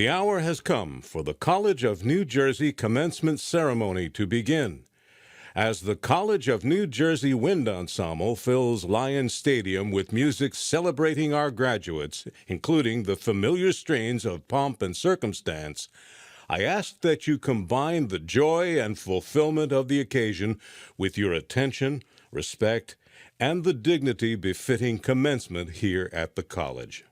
The hour has come for the College of New Jersey commencement ceremony to begin. As the College of New Jersey Wind Ensemble fills Lion Stadium with music celebrating our graduates, including the familiar strains of Pomp and Circumstance, I ask that you combine the joy and fulfillment of the occasion with your attention, respect, and the dignity befitting commencement here at the college.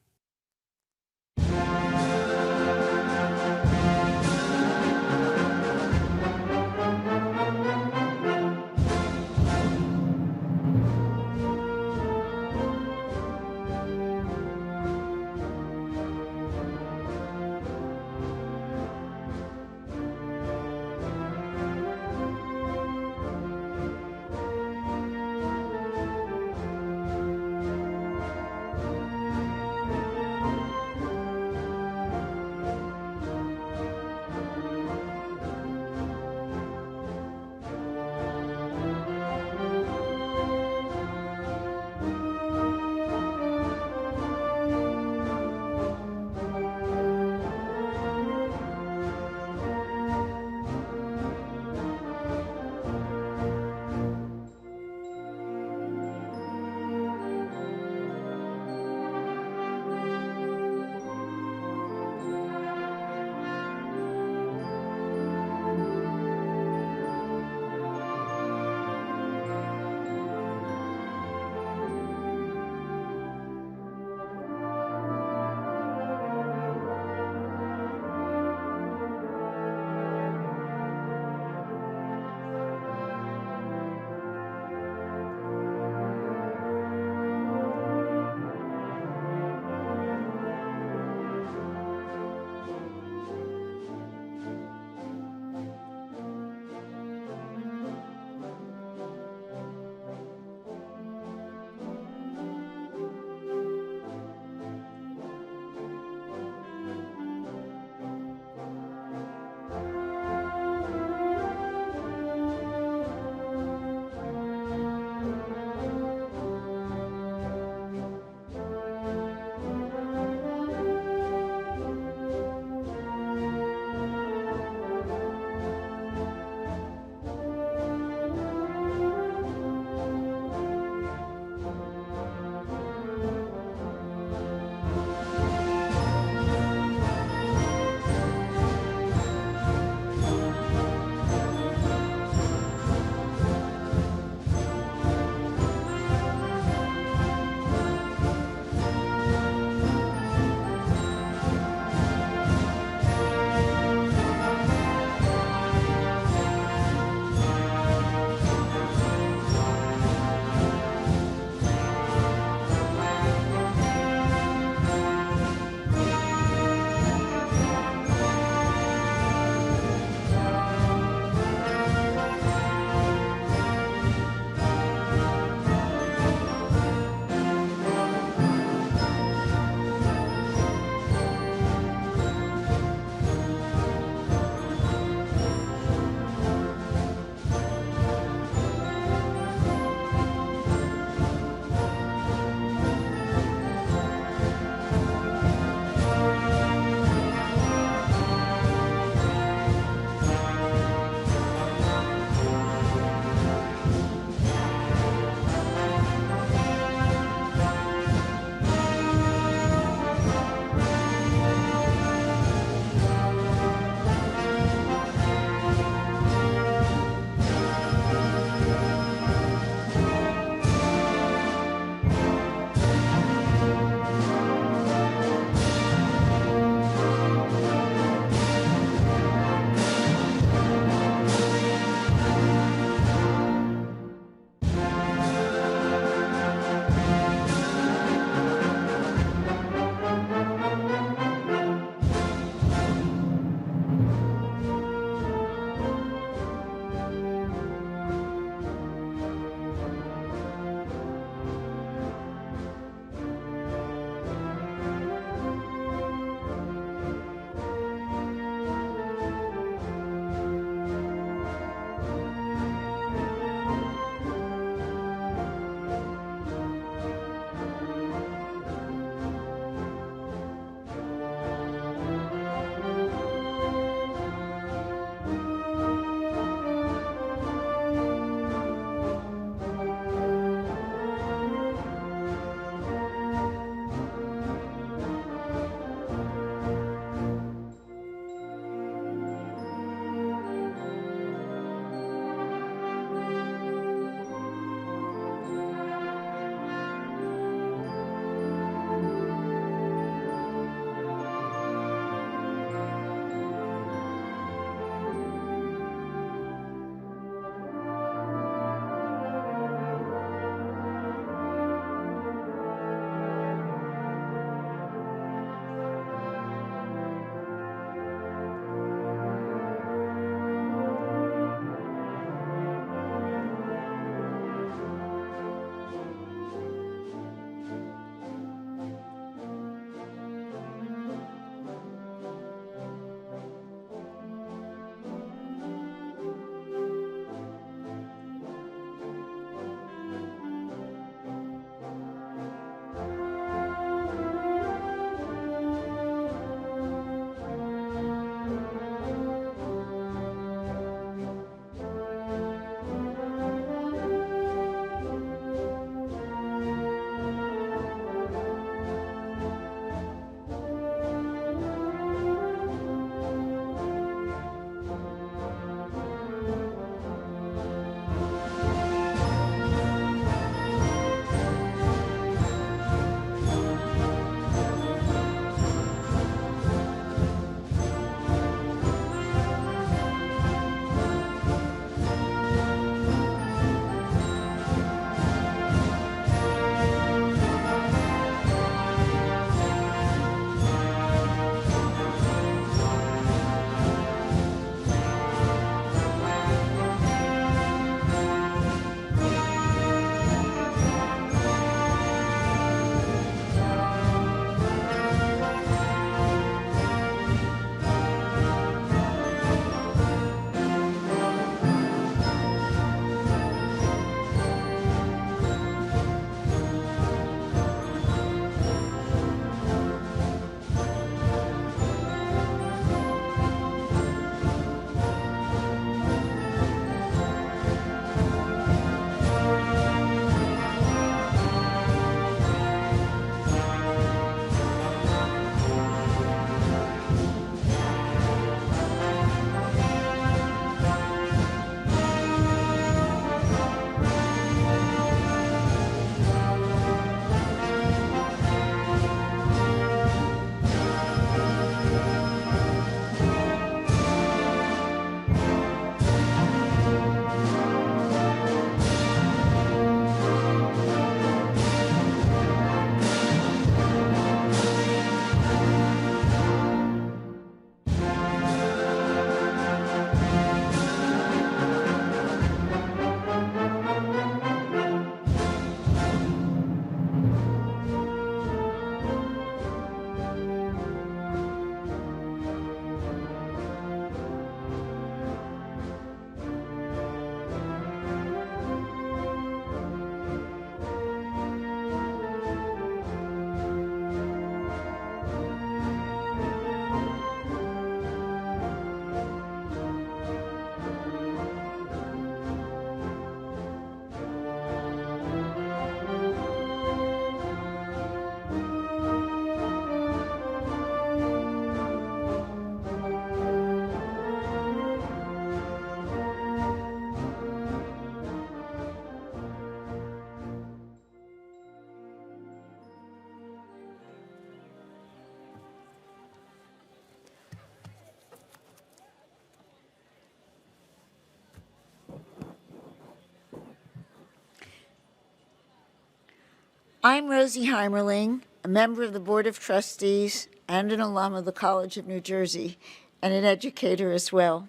I'm Rosie Heimerling, a member of the Board of Trustees and an alum of the College of New Jersey, and an educator as well.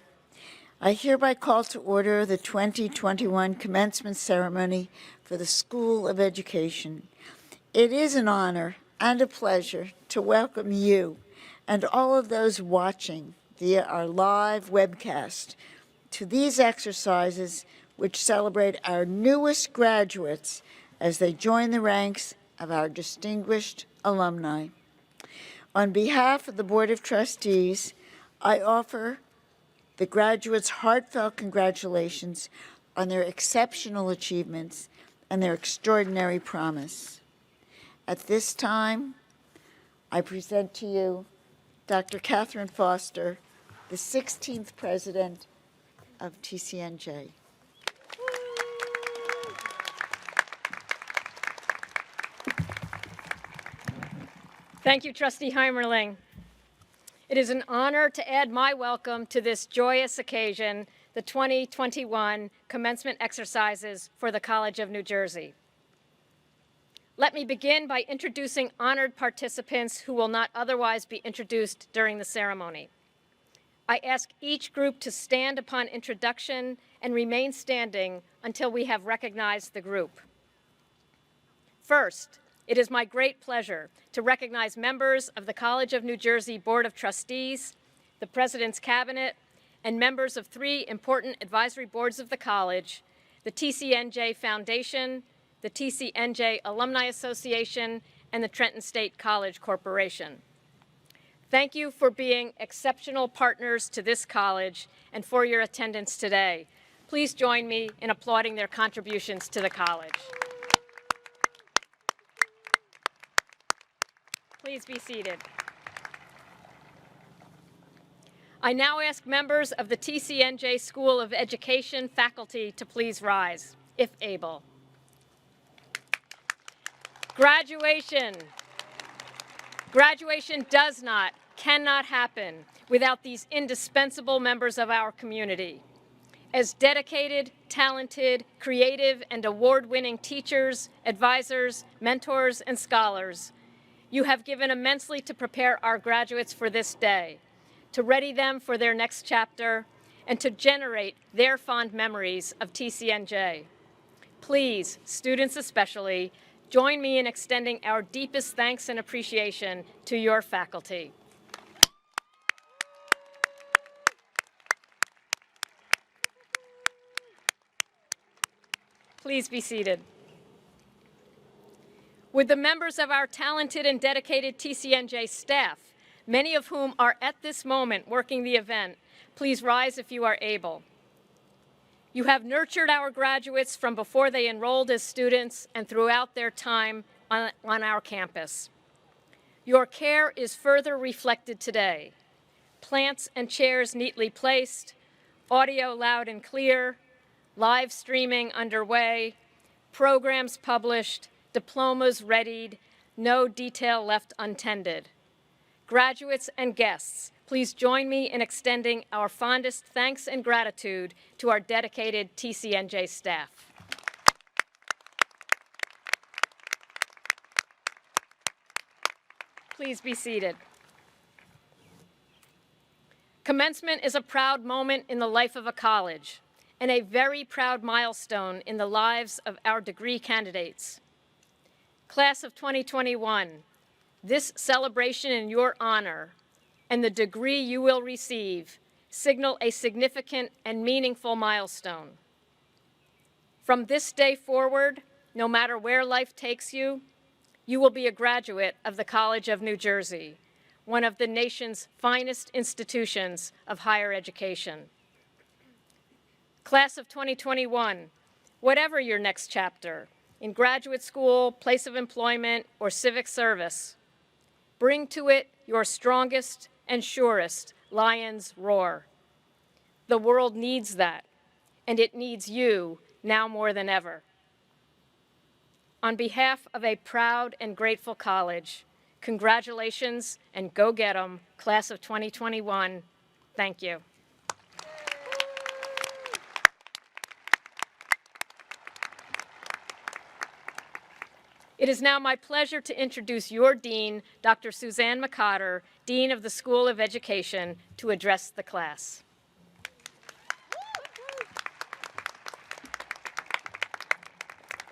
I hereby call to order the 2021 commencement ceremony for the School of Education. It is an honor and a pleasure to welcome you and all of those watching via our live webcast to these exercises which celebrate our newest graduates as they join the ranks of our distinguished alumni. On behalf of the Board of Trustees, I offer the graduates heartfelt congratulations on their exceptional achievements and their extraordinary promise. At this time, I present to you Dr. Catherine Foster, the 16th President of Tcnj. Thank you, Trustee Heimerling. It is an honor to add my welcome to this joyous occasion, the 2021 commencement exercises for the College of New Jersey. Let me begin by introducing honored participants who will not otherwise be introduced during the ceremony. I ask each group to stand upon introduction and remain standing until we have recognized the group. First, it is my great pleasure to recognize members of the College of New Jersey Board of Trustees, the President's Cabinet, and members of 3 important advisory boards of the college, the Tcnj Foundation, the Tcnj Alumni Association, and the Trenton State College Corporation. Thank you for being exceptional partners to this college and for your attendance today. Please join me in applauding their contributions to the college. Please be seated. I now ask members of the Tcnj School of Education faculty to please rise, if able. Graduation. Graduation does not, cannot happen without these indispensable members of our community. As dedicated, talented, creative, and award-winning teachers, advisors, mentors, and scholars, you have given immensely to prepare our graduates for this day, to ready them for their next chapter, and to generate their fond memories of Tcnj. Please, students especially, join me in extending our deepest thanks and appreciation to your faculty. Please be seated. With the members of our talented and dedicated Tcnj staff, many of whom are at this moment working the event, please rise if you are able. You have nurtured our graduates from before they enrolled as students and throughout their time on our campus. Your care is further reflected today. Plants and chairs neatly placed, audio loud and clear, live streaming underway, programs published, diplomas readied, no detail left untended. Graduates and guests, please join me in extending our fondest thanks and gratitude to our dedicated Tcnj staff. Please be seated. Commencement is a proud moment in the life of a college and a very proud milestone in the lives of our degree candidates. Class of 2021, this celebration in your honor and the degree you will receive signal a significant and meaningful milestone. From this day forward, no matter where life takes you, you will be a graduate of the College of New Jersey, one of the nation's finest institutions of higher education. Class of 2021, whatever your next chapter, in graduate school, place of employment, or civic service, bring to it your strongest and surest lion's roar. The world needs that, and it needs you now more than ever. On behalf of a proud and grateful college, congratulations and go get 'em, class of 2021. Thank you. It is now my pleasure to introduce your Dean, Dr. Suzanne McCotter, Dean of the School of Education, to address the class.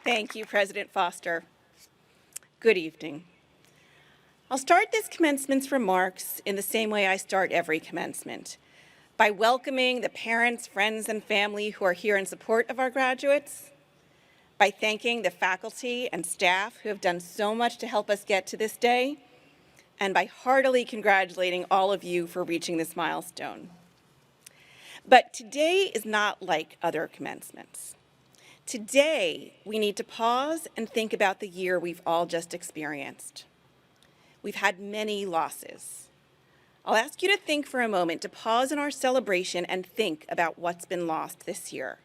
Thank you, President Foster. Good evening. I'll start this commencement's remarks in the same way I start every commencement, by welcoming the parents, friends, and family who are here in support of our graduates, by thanking the faculty and staff who have done so much to help us get to this day, and by heartily congratulating all of you for reaching this milestone. But today is not like other commencements. Today, we need to pause and think about the year we've all just experienced. We've had many losses. I'll ask you to think for a moment, to pause in our celebration and think about what's been lost this year.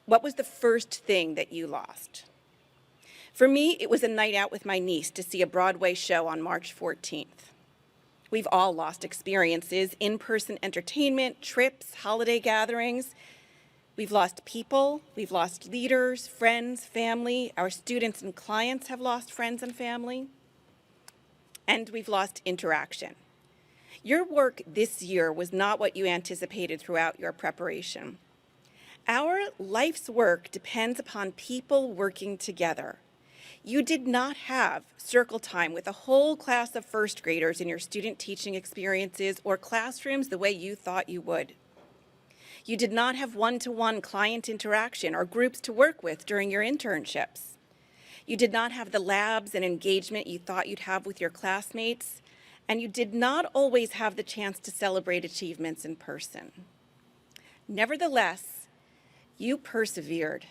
What was the first thing that you lost? For me, it was a night out with my niece to see a Broadway show on March 14th. We've all lost experiences, in-person entertainment, trips, holiday gatherings. We've lost people, we've lost leaders, friends, family. Our students and clients have lost friends and family. And we've lost interaction. Your work this year was not what you anticipated throughout your preparation. Our life's work depends upon people working together. You did not have circle time with a whole class of first graders in your student teaching experiences or classrooms the way you thought you would. You did not have one-to-one client interaction or groups to work with during your internships. You did not have the labs and engagement you thought you'd have with your classmates, and you did not always have the chance to celebrate achievements in person. Nevertheless, you persevered.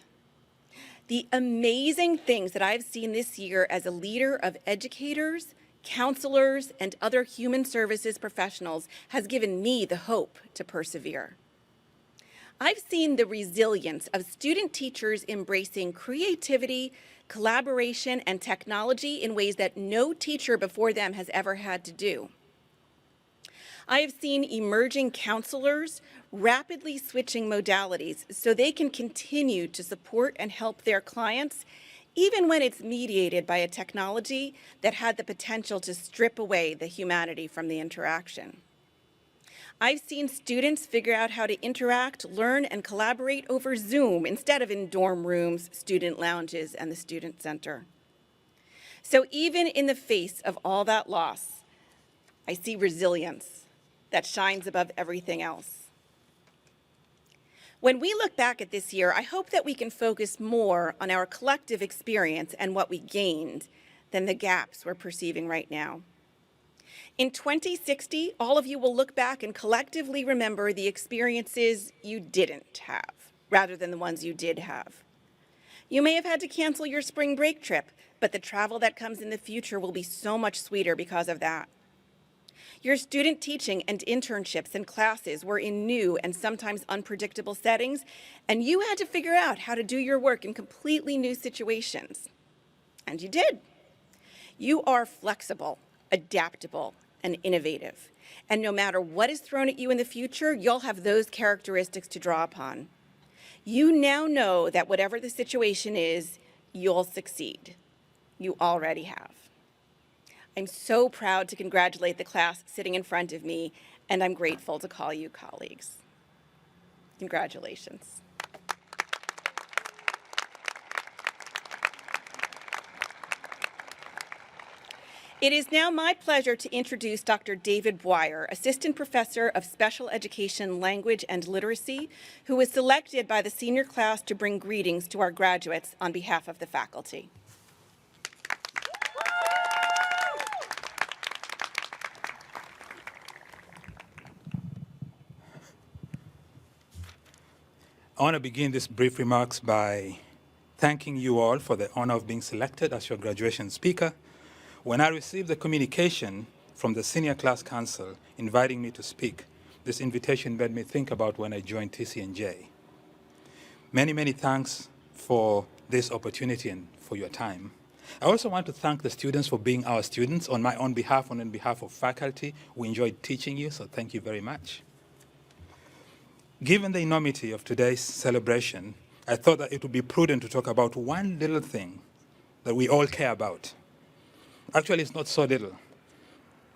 The amazing things that I've seen this year as a leader of educators, counselors, and other human services professionals has given me the hope to persevere. I've seen the resilience of student teachers embracing creativity, collaboration, and technology in ways that no teacher before them has ever had to do. I have seen emerging counselors rapidly switching modalities so they can continue to support and help their clients, even when it's mediated by a technology that had the potential to strip away the humanity from the interaction. I've seen students figure out how to interact, learn, and collaborate over Zoom instead of in dorm rooms, student lounges, and the student center. So even in the face of all that loss, I see resilience that shines above everything else. When we look back at this year, I hope that we can focus more on our collective experience and what we gained than the gaps we're perceiving right now. In 2060, all of you will look back and collectively remember the experiences you didn't have, rather than the ones you did have. You may have had to cancel your spring break trip, but the travel that comes in the future will be so much sweeter because of that. Your student teaching and internships and classes were in new and sometimes unpredictable settings, and you had to figure out how to do your work in completely new situations. And you did. You are flexible, adaptable, and innovative. And no matter what is thrown at you in the future, you'll have those characteristics to draw upon. You now know that whatever the situation is, you'll succeed. You already have. I'm so proud to congratulate the class sitting in front of me, and I'm grateful to call you colleagues. Congratulations. It is now my pleasure to introduce Dr. David Wyer, Assistant Professor of Special Education Language and Literacy, who was selected by the senior class to bring greetings to our graduates on behalf of the faculty. I want to begin these brief remarks by thanking you all for the honor of being selected as your graduation speaker. When I received the communication from the Senior Class Council inviting me to speak, this invitation made me think about when I joined Tcnj. Many, many thanks for this opportunity and for your time. I also want to thank the students for being our students on my own behalf and on behalf of faculty. We enjoyed teaching you, so thank you very much. Given the enormity of today's celebration, I thought that it would be prudent to talk about one little thing that we all care about. Actually, it's not so little.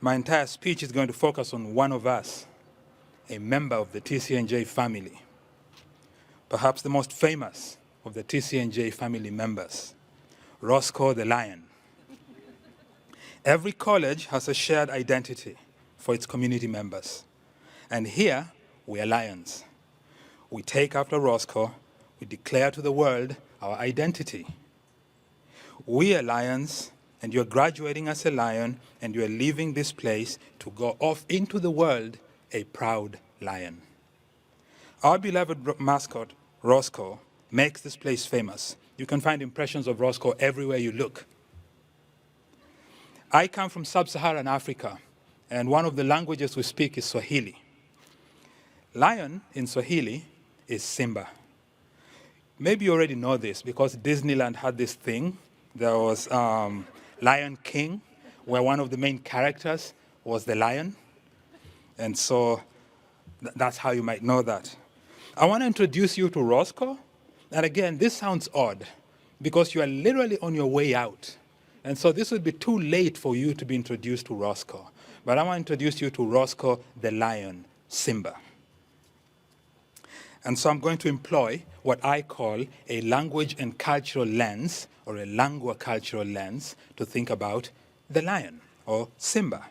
My entire speech is going to focus on one of us, a member of the Tcnj family, perhaps the most famous of the Tcnj family members, Roscoe the lion. Every college has a shared identity for its community members. And here, we are lions. We take after Roscoe, we declare to the world our identity. We are lions, and you're graduating as a lion, and you're leaving this place to go off into the world a proud lion. Our beloved mascot, Roscoe, makes this place famous. You can find impressions of Roscoe everywhere you look. I come from sub-Saharan Africa, and one of the languages we speak is Swahili. Lion in Swahili is Simba. Maybe you already know this because Disneyland had this thing. There was Lion King, where one of the main characters was the lion. And so that's how you might know that. I want to introduce you to Roscoe. And again, this sounds odd because you are literally on your way out. And so this would be too late for you to be introduced to Roscoe. But I want to introduce you to Roscoe the lion, Simba. And so I'm going to employ what I call a language and cultural lens, or a lingua cultural lens, to think about the lion, or Simba.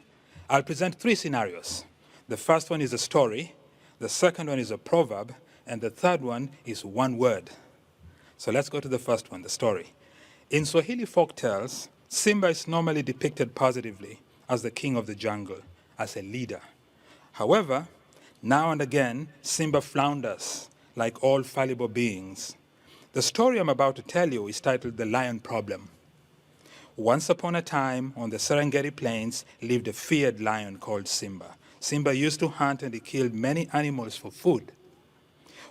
I'll present three scenarios. The first one is a story, the second one is a proverb, and the third one is one word. So let's go to the first one, the story. In Swahili folktales, Simba is normally depicted positively as the king of the jungle, as a leader. However, now and again, Simba flounders like all fallible beings. The story I'm about to tell you is titled The Lion Problem. Once upon a time, on the Serengeti Plains, lived a feared lion called Simba. Simba used to hunt and he killed many animals for food.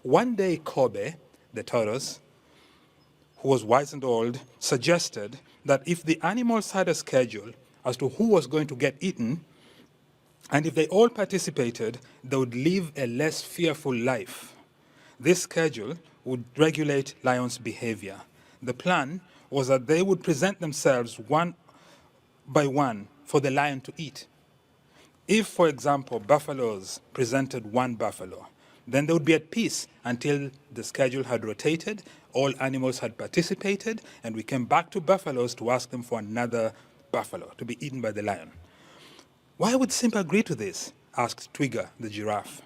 One day, Kobe, the tortoise, who was wise and old, suggested that if the animals had a schedule as to who was going to get eaten, and if they all participated, they would live a less fearful life. This schedule would regulate lions' behavior. The plan was that they would present themselves one by one for the lion to eat. If, for example, buffaloes presented one buffalo, then they would be at peace until the schedule had rotated, all animals had participated, and we came back to buffaloes to ask them for another buffalo to be eaten by the lion. Why would Simba agree to this? Asked Twiga, the giraffe.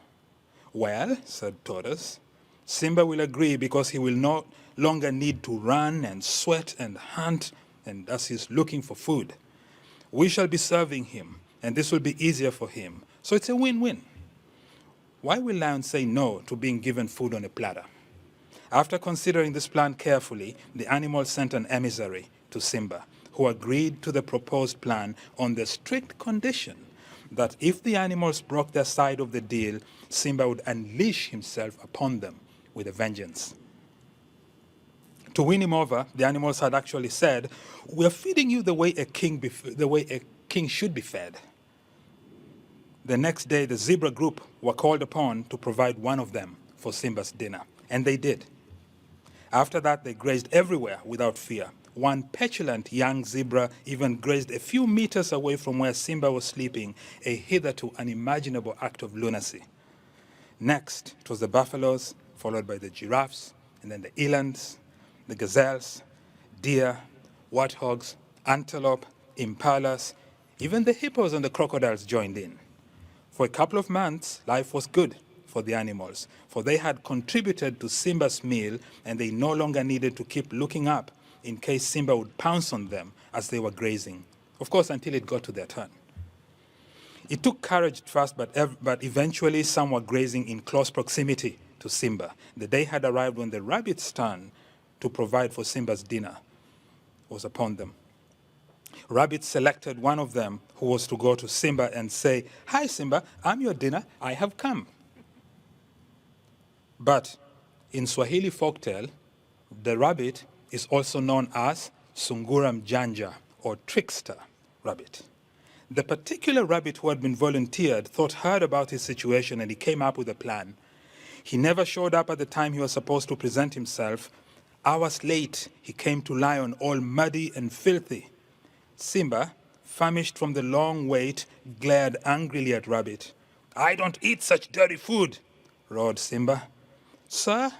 Well, said Tortoise, Simba will agree because he will no longer need to run and sweat and hunt, and as he's looking for food. We shall be serving him, and this will be easier for him. So it's a win-win. Why will lions say no to being given food on a platter? After considering this plan carefully, the animals sent an emissary to Simba, who agreed to the proposed plan on the strict condition that if the animals broke their side of the deal, Simba would unleash himself upon them with a vengeance. To win him over, the animals had actually said, "We're feeding you the way a king should be fed." The next day, the zebra group were called upon to provide one of them for Simba's dinner, and they did. After that, they grazed everywhere without fear. One petulant young zebra even grazed a few meters away from where Simba was sleeping, a hitherto unimaginable act of lunacy. Next, it was the buffaloes, followed by the giraffes, and then the elands, the gazelles, deer, warthogs, antelope, impalas, even the hippos and the crocodiles joined in. For a couple of months, life was good for the animals, for they had contributed to Simba's meal and they no longer needed to keep looking up in case Simba would pounce on them as they were grazing, of course, until it got to their turn. It took courage at first, but eventually some were grazing in close proximity to Simba. The day had arrived when the rabbit's turn to provide for Simba's dinner was upon them. Rabbit selected one of them who was to go to Simba and say, "Hi, Simba, I'm your dinner, I have come." But in Swahili folktale, the rabbit is also known as Sungura Mjanja, or trickster rabbit. The particular rabbit who had been volunteered heard about his situation and he came up with a plan. He never showed up at the time he was supposed to present himself Hours late, he came to Lion all muddy and filthy. Simba, famished from the long wait, glared angrily at Rabbit. "I don't eat such dirty food," roared Simba. "Sir,"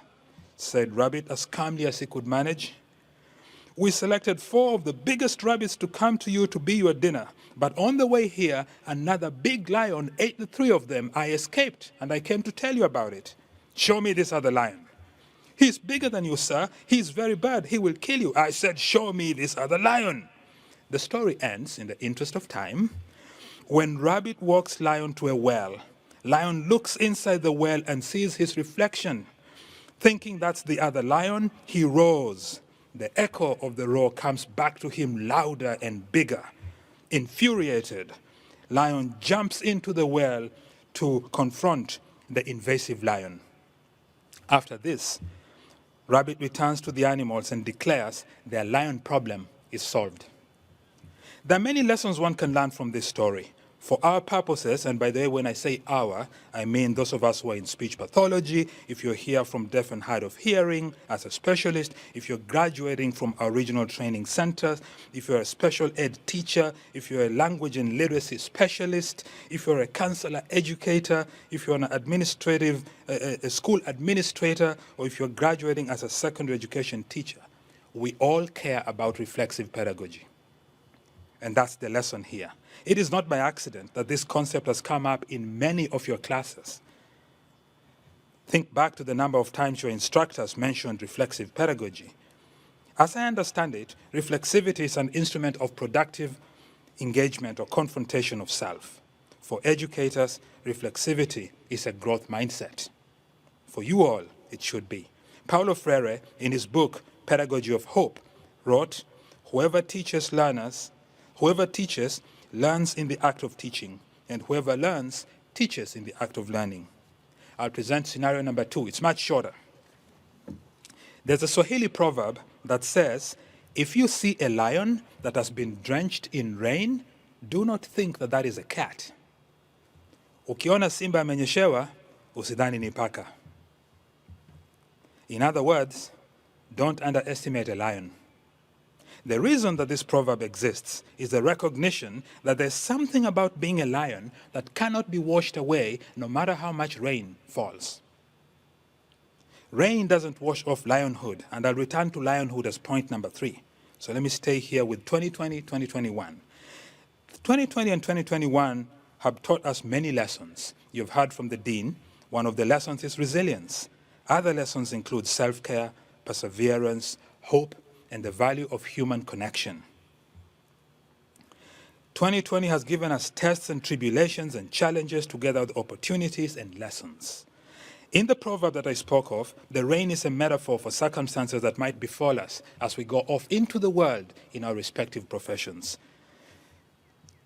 said Rabbit as calmly as he could manage, "we selected 4 of the biggest rabbits to come to you to be your dinner. But on the way here, another big lion ate the 3 of them. I escaped, and I came to tell you about it. Show me this other lion." "He's bigger than you, sir. He's very bad. He will kill you." "I said, show me this other lion." The story ends, in the interest of time, when Rabbit walks Lion to a well. Lion looks inside the well and sees his reflection. Thinking that's the other lion, he roars. The echo of the roar comes back to him louder and bigger. Infuriated, Lion jumps into the well to confront the invasive lion. After this, Rabbit returns to the animals and declares their lion problem is solved. There are many lessons one can learn from this story. For our purposes, and by the way, when I say our, I mean those of us who are in speech pathology, if you're here from deaf and hard of hearing as a specialist, if you're graduating from our regional training centers, if you're a special ed teacher, if you're a language and literacy specialist, if you're a counselor educator, if you're an administrative, a school administrator, or if you're graduating as a secondary education teacher, we all care about reflexive pedagogy. And that's the lesson here. It is not by accident that this concept has come up in many of your classes. Think back to the number of times your instructors mentioned reflexive pedagogy. As I understand it, reflexivity is an instrument of productive engagement or confrontation of self. For educators, reflexivity is a growth mindset. For you all, it should be. Paulo Freire, in his book, Pedagogy of Hope, wrote, whoever teaches learns in the act of teaching, and whoever learns teaches in the act of learning. I'll present scenario number 2. It's much shorter. There's a Swahili proverb that says, if you see a lion that has been drenched in rain, do not think that that is a cat. Ukiona simba amenyeshewa, usidhani ni paka. In other words, don't underestimate a lion. The reason that this proverb exists is the recognition that there's something about being a lion that cannot be washed away no matter how much rain falls. Rain doesn't wash off lionhood, and I'll return to lionhood as point number 3. So let me stay here with 2020, 2021. 2020 and 2021 have taught us many lessons. You've heard from the Dean. One of the lessons is resilience. Other lessons include self-care, perseverance, hope, and the value of human connection. 2020 has given us tests and tribulations and challenges together with opportunities and lessons. In the proverb that I spoke of, the rain is a metaphor for circumstances that might befall us as we go off into the world in our respective professions.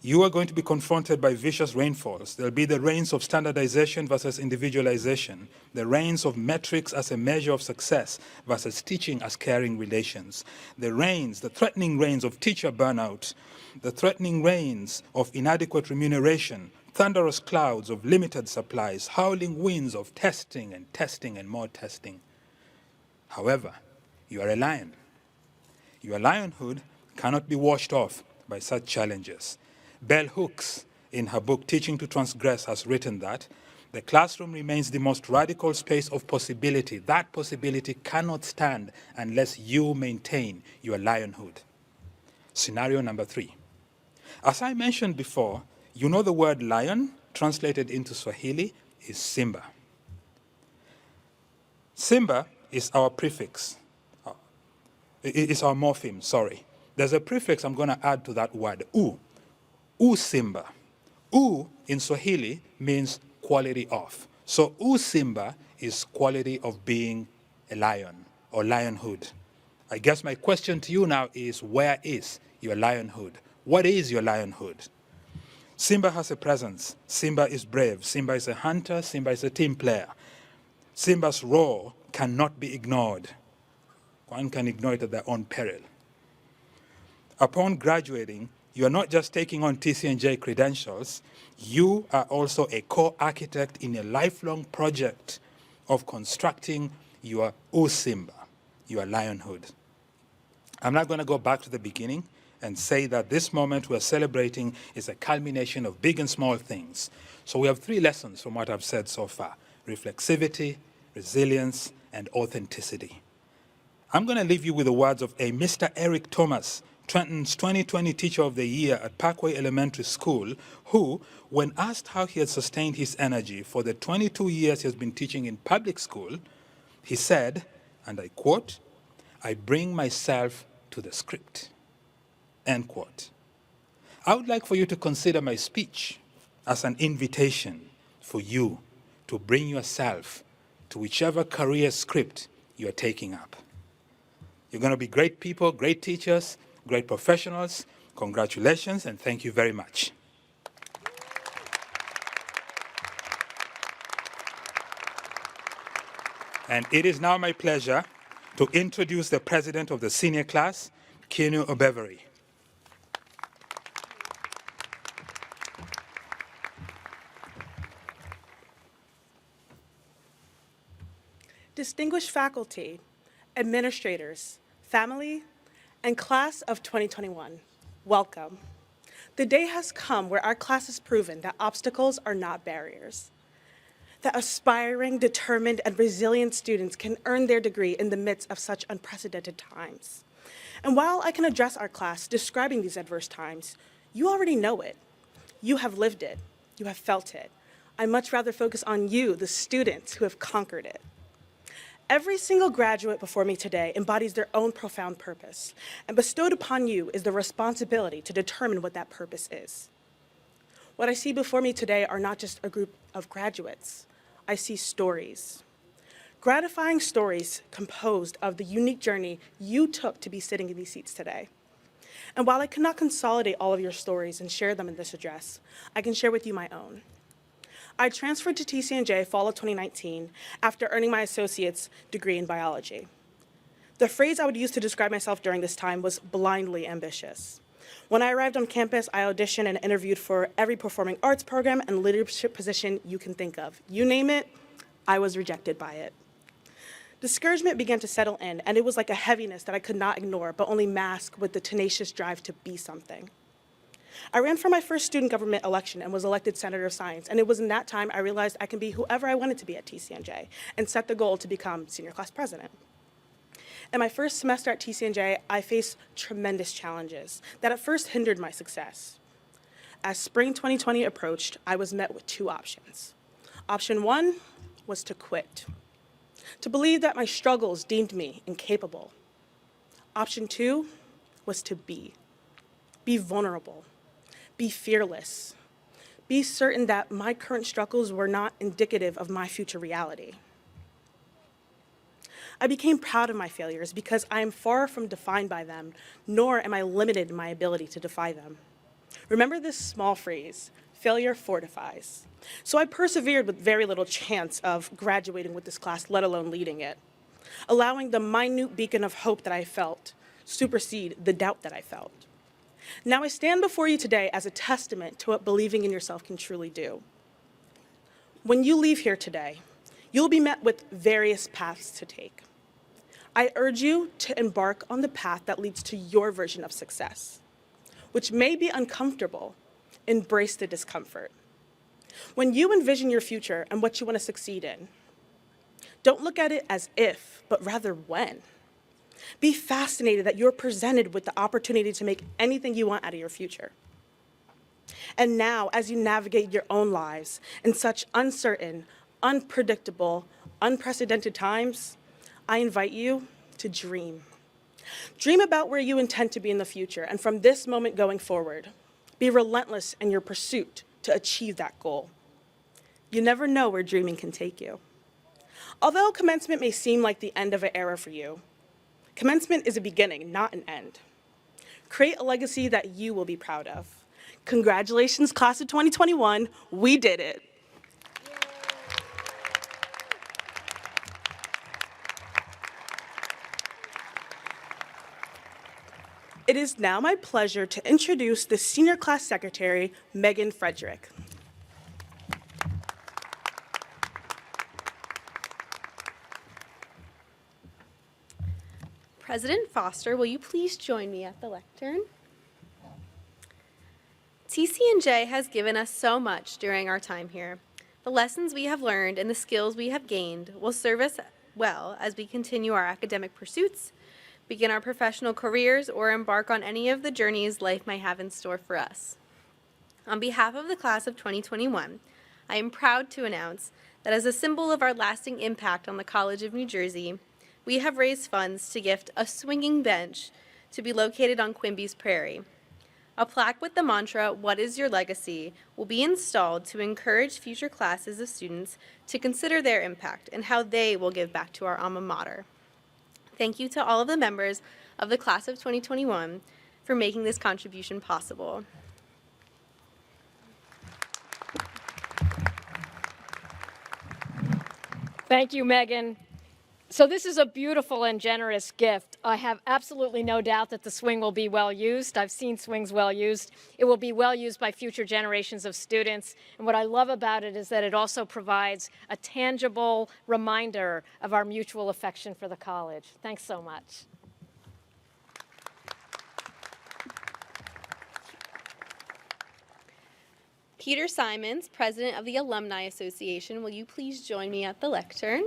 You are going to be confronted by vicious rainfalls. There'll be the rains of standardization versus individualization, the rains of metrics as a measure of success versus teaching as caring relations, the threatening rains of teacher burnout, the threatening rains of inadequate remuneration, thunderous clouds of limited supplies, howling winds of testing and more testing. However, you are a lion. Your lionhood cannot be washed off by such challenges. Bell Hooks, in her book Teaching to Transgress, has written that the classroom remains the most radical space of possibility. That possibility cannot stand unless you maintain your lionhood. Scenario number 3. As I mentioned before, you know the word lion, translated into Swahili, is Simba. Simba is our prefix. It's our morpheme, sorry. There's a prefix I'm going to add to that word, u. U Simba. U in Swahili means quality of. So U Simba is quality of being a lion or lionhood. I guess my question to you now is, where is your lionhood? What is your lionhood? Simba has a presence. Simba is brave. Simba is a hunter. Simba is a team player. Simba's roar cannot be ignored. One can ignore it at their own peril. Upon graduating, you are not just taking on Tcnj credentials, you are also a co-architect in a lifelong project of constructing your U Simba. your lionhood. I'm not going to go back to the beginning and say that this moment we're celebrating is a culmination of big and small things. So we have 3 lessons from what I've said so far: reflexivity, resilience, and authenticity. I'm going to leave you with the words of a Mr. Eric Thomas, Trenton's 2020 Teacher of the Year at Parkway Elementary School, who, when asked how he had sustained his energy for the 22 years he has been teaching in public school, he said, and I quote, "I bring myself to the script," end quote. I would like for you to consider my speech as an invitation for you to bring yourself to whichever career script you're taking up. You're going to be great people, great teachers, great professionals. Congratulations, and thank you very much. And it is now my pleasure to introduce the president of the senior class, Tcnj Obevery. Distinguished faculty, administrators, family, and class of 2021, welcome. The day has come where our class has proven that obstacles are not barriers, that aspiring, determined, and resilient students can earn their degree in the midst of such unprecedented times. And while I can address our class describing these adverse times, you already know it. You have lived it. You have felt it. I much rather focus on you, the students who have conquered it. Every single graduate before me today embodies their own profound purpose, and bestowed upon you is the responsibility to determine what that purpose is. What I see before me today are not just a group of graduates. I see stories. Gratifying stories composed of the unique journey you took to be sitting in these seats today. And while I cannot consolidate all of your stories and share them in this address, I can share with you my own. I transferred to Tcnj fall of 2019 after earning my associate's degree in biology. The phrase I would use to describe myself during this time was blindly ambitious. When I arrived on campus, I auditioned and interviewed for every performing arts program and leadership position you can think of. You name it, I was rejected by it. Discouragement began to settle in, and it was like a heaviness that I could not ignore, but only mask with the tenacious drive to be something. I ran for my first student government election and was elected Senator of Science, and it was in that time I realized I can be whoever I wanted to be at Tcnj and set the goal to become senior class president. In my first semester at Tcnj, I faced tremendous challenges that at first hindered my success. As spring 2020 approached, I was met with 2 options. Option 1 was to quit, to believe that my struggles deemed me incapable. Option 2 was to be vulnerable, be fearless, be certain that my current struggles were not indicative of my future reality. I became proud of my failures because I am far from defined by them, nor am I limited in my ability to defy them. Remember this small phrase, failure fortifies. So I persevered with very little chance of graduating with this class, let alone leading it, allowing the minute beacon of hope that I felt supersede the doubt that I felt. Now I stand before you today as a testament to what believing in yourself can truly do. When you leave here today, you'll be met with various paths to take. I urge you to embark on the path that leads to your version of success, which may be uncomfortable. Embrace the discomfort. When you envision your future and what you want to succeed in, don't look at it as if, but rather when. Be fascinated that you're presented with the opportunity to make anything you want out of your future. And now, as you navigate your own lives in such uncertain, unpredictable, unprecedented times, I invite you to dream. Dream about where you intend to be in the future, and from this moment going forward, be relentless in your pursuit to achieve that goal. You never know where dreaming can take you. Although commencement may seem like the end of an era for you, commencement is a beginning, not an end. Create a legacy that you will be proud of. Congratulations, class of 2021, we did it. It is now my pleasure to introduce the Senior Class Secretary, Megan Frederick. President Foster, will you please join me at the lectern? TCNJ has given us so much during our time here. The lessons we have learned and the skills we have gained will serve us well as we continue our academic pursuits, begin our professional careers, or embark on any of the journeys life might have in store for us. On behalf of the class of 2021, I am proud to announce that as a symbol of our lasting impact on the College of New Jersey, we have raised funds to gift a swinging bench to be located on Quimby's Prairie. A plaque with the mantra, "What is your legacy?" will be installed to encourage future classes of students to consider their impact and how they will give back to our alma mater. Thank you to all of the members of the class of 2021 for making this contribution possible. Thank you, Megan. So this is a beautiful and generous gift. I have absolutely no doubt that the swing will be well used. I've seen swings well used. It will be well used by future generations of students. And what I love about it is that it also provides a tangible reminder of our mutual affection for the college. Thanks so much. Peter Simons, President of the Alumni Association, will you please join me at the lectern?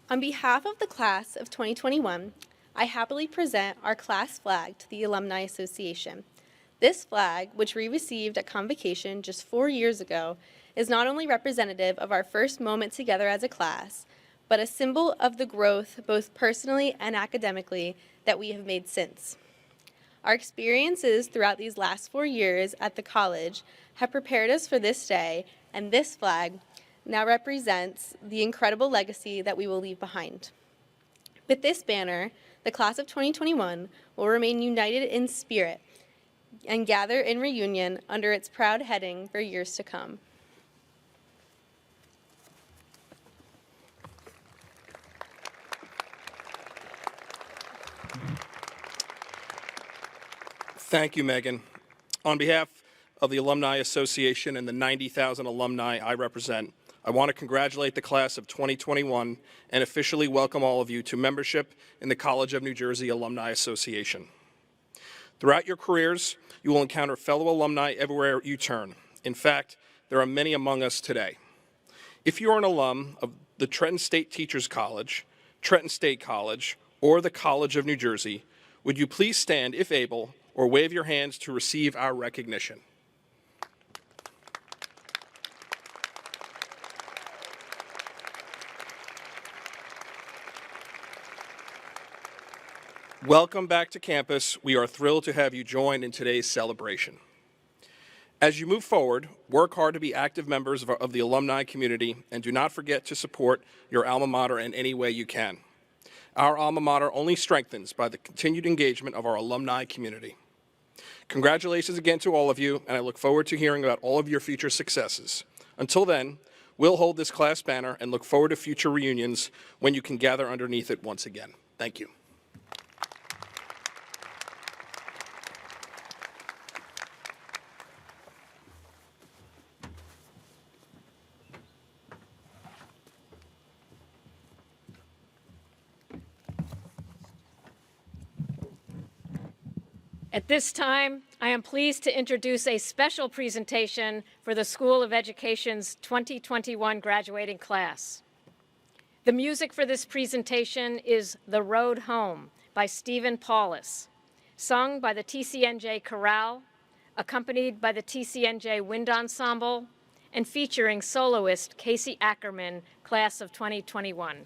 On behalf of the class of 2021, I happily present our class flag to the Alumni Association. This flag, which we received at convocation just 4 years ago, is not only representative of our first moment together as a class, but a symbol of the growth, both personally and academically, that we have made since. Our experiences throughout these last 4 years at the college have prepared us for this day, and this flag now represents the incredible legacy that we will leave behind. With this banner, the class of 2021 will remain united in spirit and gather in reunion under its proud heading for years to come. Thank you, Megan. On behalf of the Alumni Association and the 90,000 alumni I represent, I want to congratulate the class of 2021 and officially welcome all of you to membership in the College of New Jersey Alumni Association. Throughout your careers, you will encounter fellow alumni everywhere you turn. In fact, there are many among us today. If you are an alum of the Trenton State Teachers College, Trenton State College, or the College of New Jersey, would you please stand, if able, or wave your hands to receive our recognition. Welcome back to campus. We are thrilled to have you join in today's celebration. As you move forward, work hard to be active members of the alumni community, and do not forget to support your alma mater in any way you can. Our alma mater only strengthens by the continued engagement of our alumni community. Congratulations again to all of you, and I look forward to hearing about all of your future successes. Until then, we'll hold this class banner and look forward to future reunions when you can gather underneath it once again. Thank you. At this time, I am pleased to introduce a special presentation for the School of Education's 2021 graduating class. The music for this presentation is The Road Home by Stephen Paulus, sung by the Tcnj Chorale, accompanied by the Tcnj Wind Ensemble, and featuring soloist Casey Ackerman, class of 2021.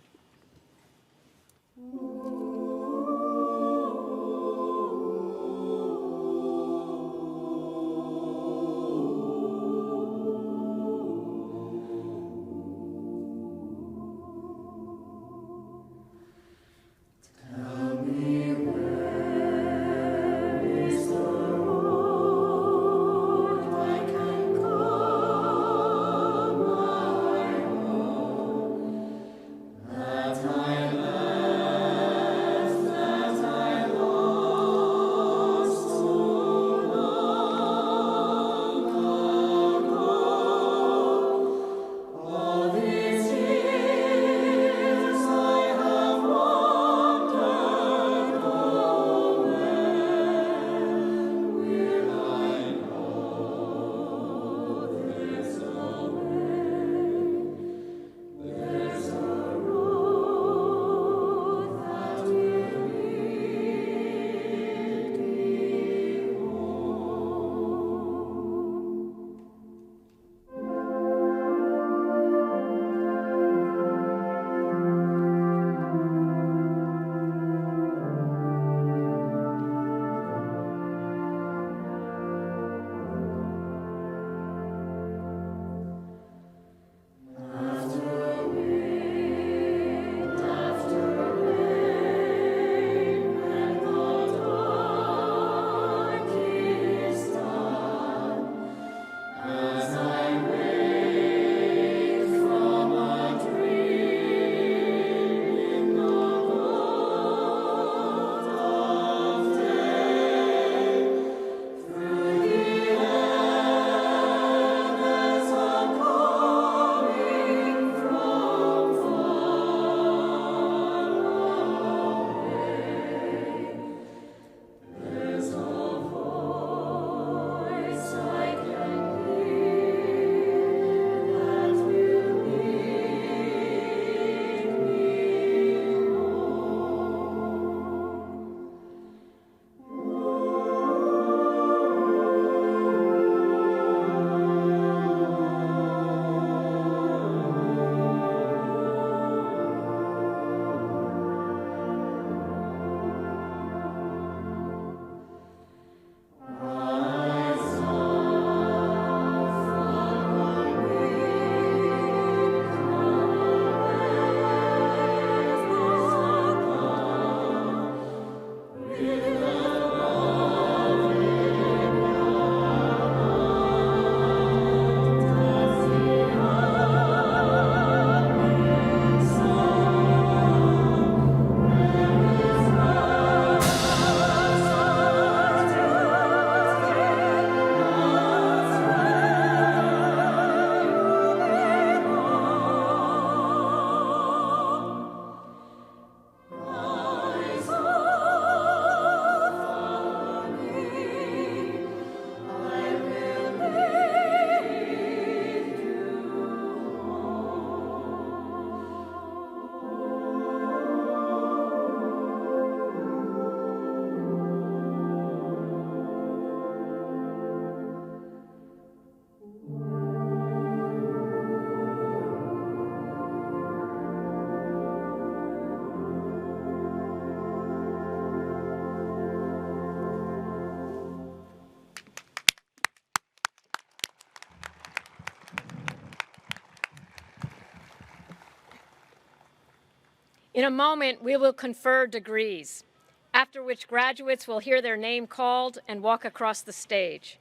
In a moment, we will confer degrees, after which graduates will hear their name called and walk across the stage.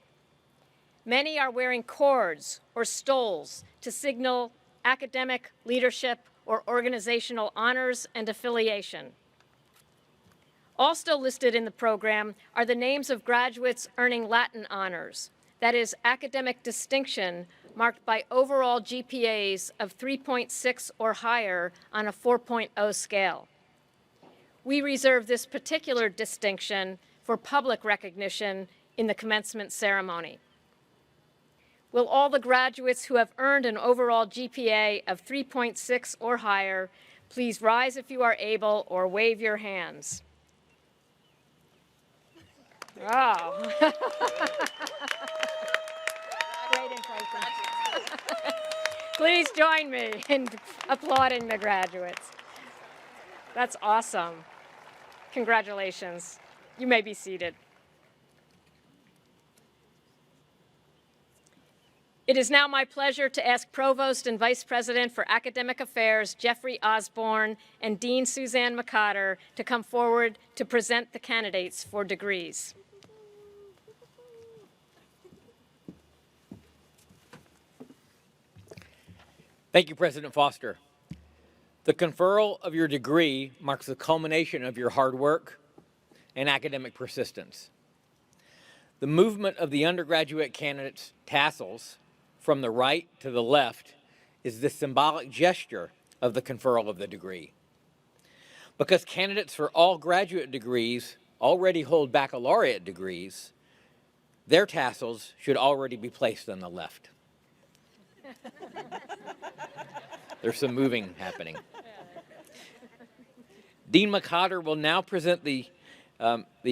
Many are wearing cords or stoles to signal academic, leadership, or organizational honors and affiliation. Also listed in the program are the names of graduates earning Latin honors, that is, academic distinction marked by overall GPAs of 3.6 or higher on a 4.0 scale. We reserve this particular distinction for public recognition in the commencement ceremony. Will all the graduates who have earned an overall GPA of 3.6 or higher please rise if you are able or wave your hands? Oh. Great impression. Please join me in applauding the graduates. That's awesome. Congratulations. You may be seated. It is now my pleasure to ask Provost and Vice President for Academic Affairs, Jeffrey Osborne, and Dean Suzanne McCotter to come forward to present the candidates for degrees. Thank you, President Foster. The conferral of your degree marks the culmination of your hard work and academic persistence. The movement of the undergraduate candidates' tassels from the right to the left is the symbolic gesture of the conferral of the degree. Because candidates for all graduate degrees already hold baccalaureate degrees, their tassels should already be placed on the left. There's some moving happening. Dean McCotter will now present the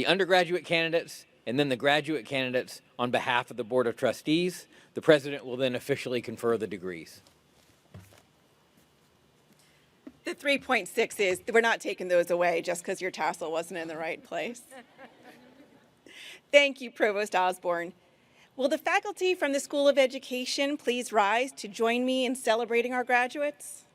undergraduate candidates and then the graduate candidates on behalf of the Board of Trustees. The President will then officially confer the degrees. The 3.6 is, we're not taking those away just because your tassel wasn't in the right place. Thank you, Provost Osborne. Will the faculty from the School of Education please rise to join me in celebrating our graduates?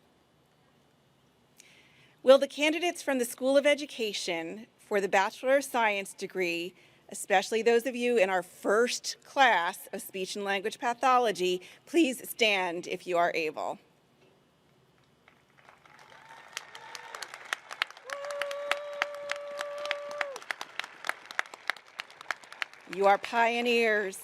Will the candidates from the School of Education for the Bachelor of Science degree, especially those of you in our first class of Speech and Language Pathology, please stand if you are able. You are pioneers.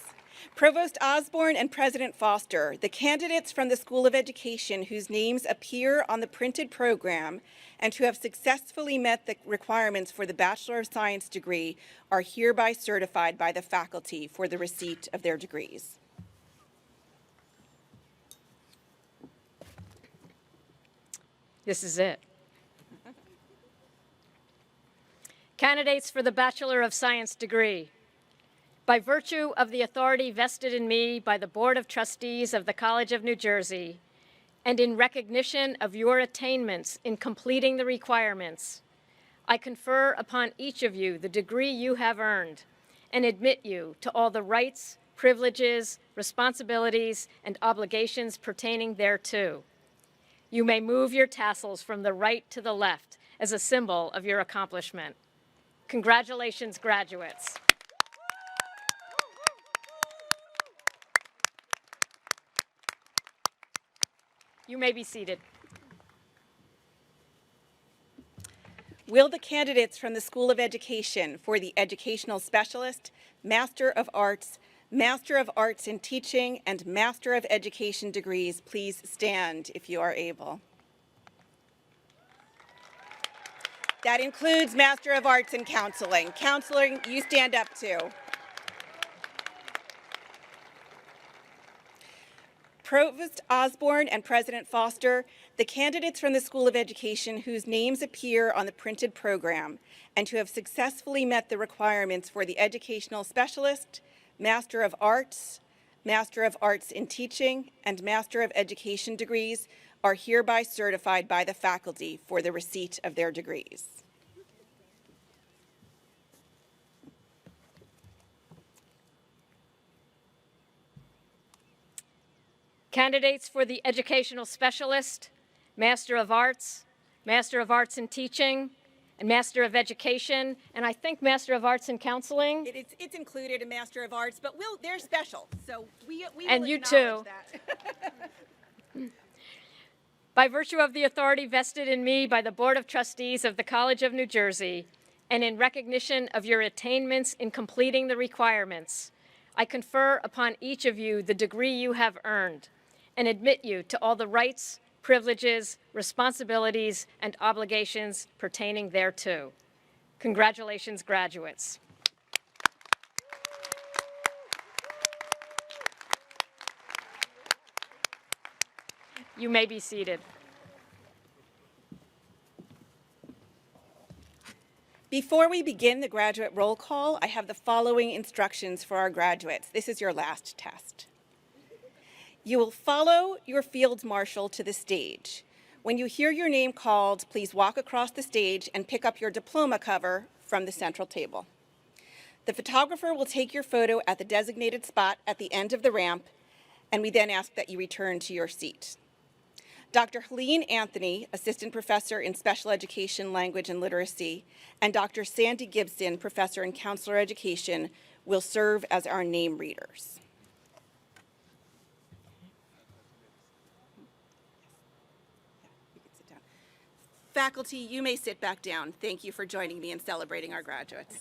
Provost Osborne and President Foster, the candidates from the School of Education whose names appear on the printed program and who have successfully met the requirements for the Bachelor of Science degree are hereby certified by the faculty for the receipt of their degrees. This is it. Candidates for the Bachelor of Science degree. By virtue of the authority vested in me by the Board of Trustees of the College of New Jersey, and in recognition of your attainments in completing the requirements, I confer upon each of you the degree you have earned and admit you to all the rights, privileges, responsibilities, and obligations pertaining thereto. You may move your tassels from the right to the left as a symbol of your accomplishment. Congratulations, graduates. You may be seated. Will the candidates from the School of Education for the Educational Specialist, Master of Arts in Teaching, and Master of Education degrees please stand if you are able? That includes Master of Arts in Counseling. Counseling, you stand up too. Provost Osborne and President Foster, the candidates from the School of Education whose names appear on the printed program and who have successfully met the requirements for the Educational Specialist, Master of Arts in Teaching, and Master of Education degrees are hereby certified by the faculty for the receipt of their degrees. Candidates for the Educational Specialist, Master of Arts, Master of Arts in Teaching, and Master of Education, and I think Master of Arts in Counseling. It's included in Master of Arts, but they're special, so we And will you acknowledge too. that. By virtue of the authority vested in me by the Board of Trustees of the College of New Jersey, and in recognition of your attainments in completing the requirements, I confer upon each of you the degree you have earned and admit you to all the rights, privileges, responsibilities, and obligations pertaining thereto. Congratulations, graduates. You may be seated. Before we begin the graduate roll call, I have the following instructions for our graduates. This is your last test. You will follow your field marshal to the stage. When you hear your name called, please walk across the stage and pick up your diploma cover from the central table. The photographer will take your photo at the designated spot at the end of the ramp, and we then ask that you return to your seat. Dr. Helene Anthony, Assistant Professor in Special Education, Language, and Literacy, and Dr. Sandy Gibson, Professor in Counselor Education, will serve as our name readers. Faculty, you may sit back down. Thank you for joining me in celebrating our graduates.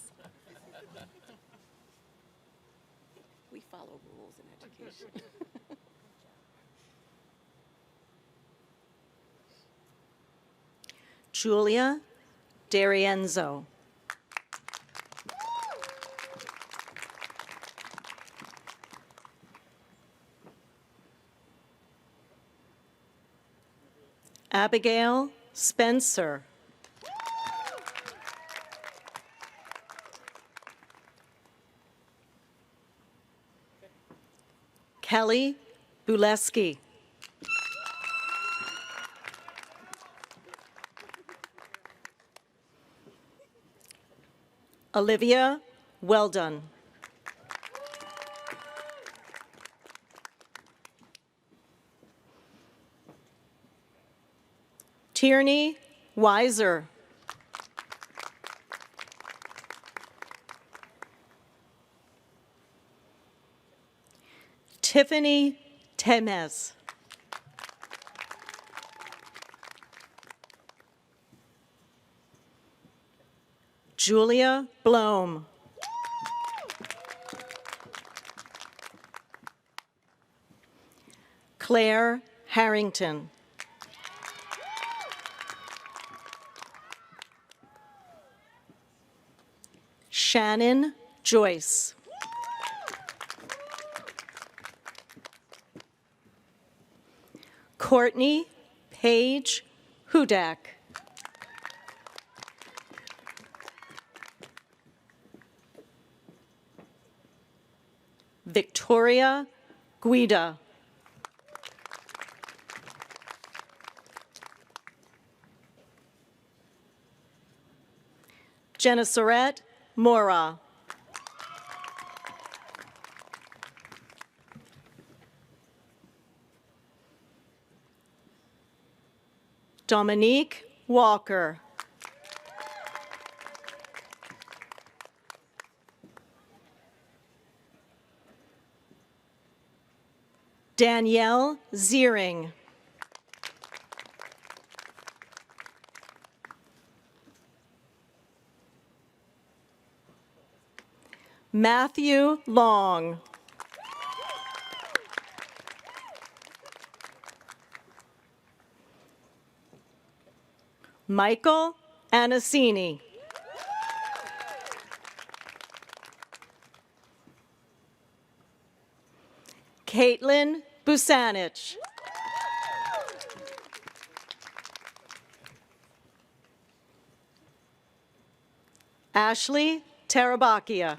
We follow rules in education. Julia D'Arienzo. Abigail Spencer. Kelly Buleski. Olivia Weldon. Tierney Weiser. Tiffany Temez. Julia Blome. Claire Harrington. Shannon Joyce. Courtney Paige Hudak. Victoria Guida. Genesaret Mora. Dominique Walker. Danielle Ziering. Matthew Long. Michael Anasini. Caitlin Busanich. Ashley Tarabakia.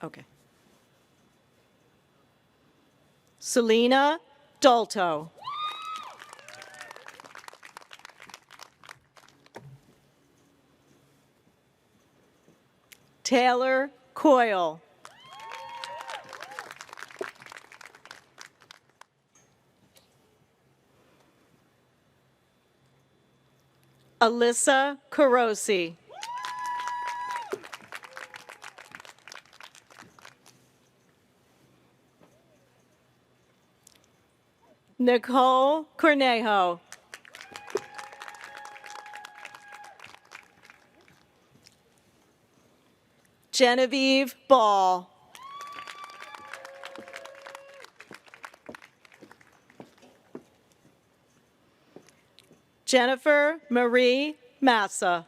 Okay. Selena Dalto. Taylor Coyle. Alyssa Carosi. Nicole Cornejo. Genevieve Ball. Jennifer Marie Massa.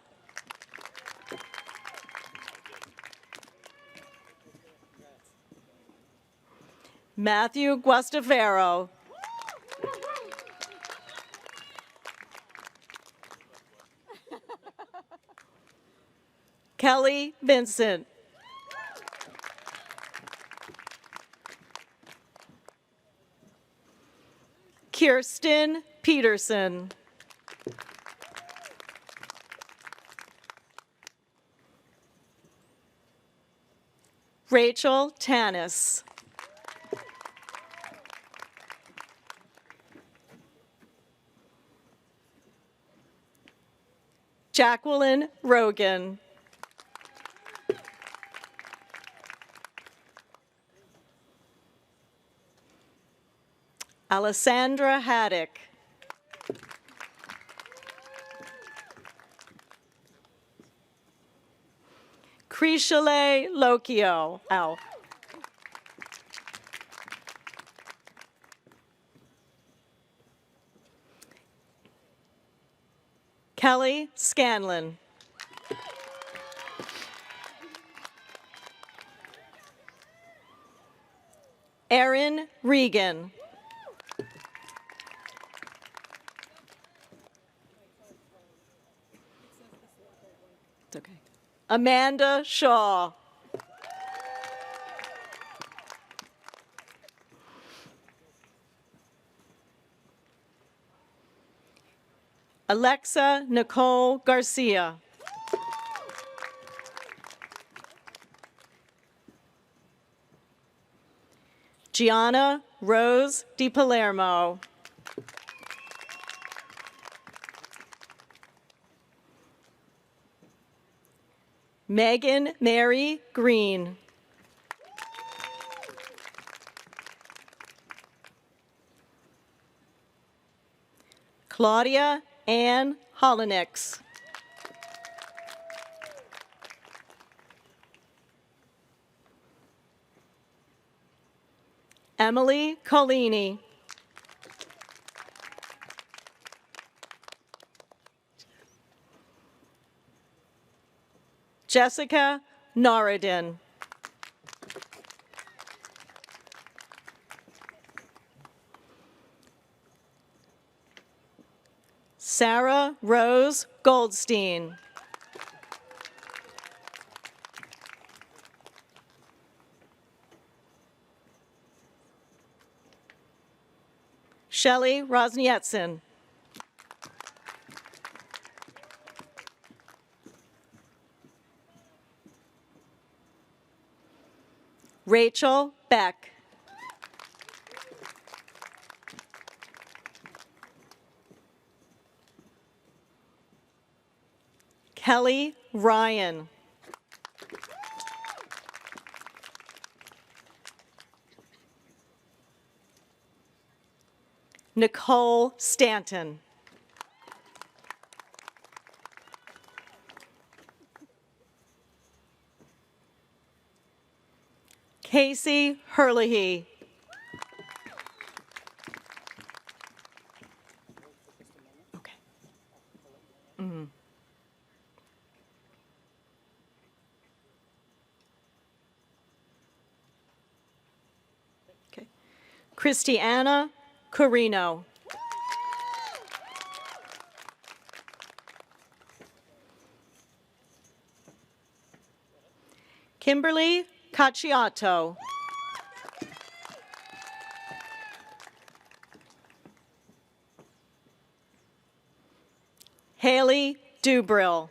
Matthew Guastafaro. Kelly Vincent. Kirsten Peterson. Rachel Tanis. Jacqueline Rogan. Alessandra Haddock. Krishale Lokio. Ow. Kelly Scanlon. Erin Regan. It's okay. Amanda Shaw. Alexa Nicole Garcia. Gianna Rose Di Palermo. Megan Mary Green. Claudia Ann Hollenix. Emily Colini. Jessica Norridin. Sarah Rose Goldstein. Shelley Rosnietson. Rachel Beck. Kelly Ryan. Nicole Stanton. Casey Herlihy. Okay. Okay. Christiana Carino. Kimberly Cacciato. Haley Dubrill.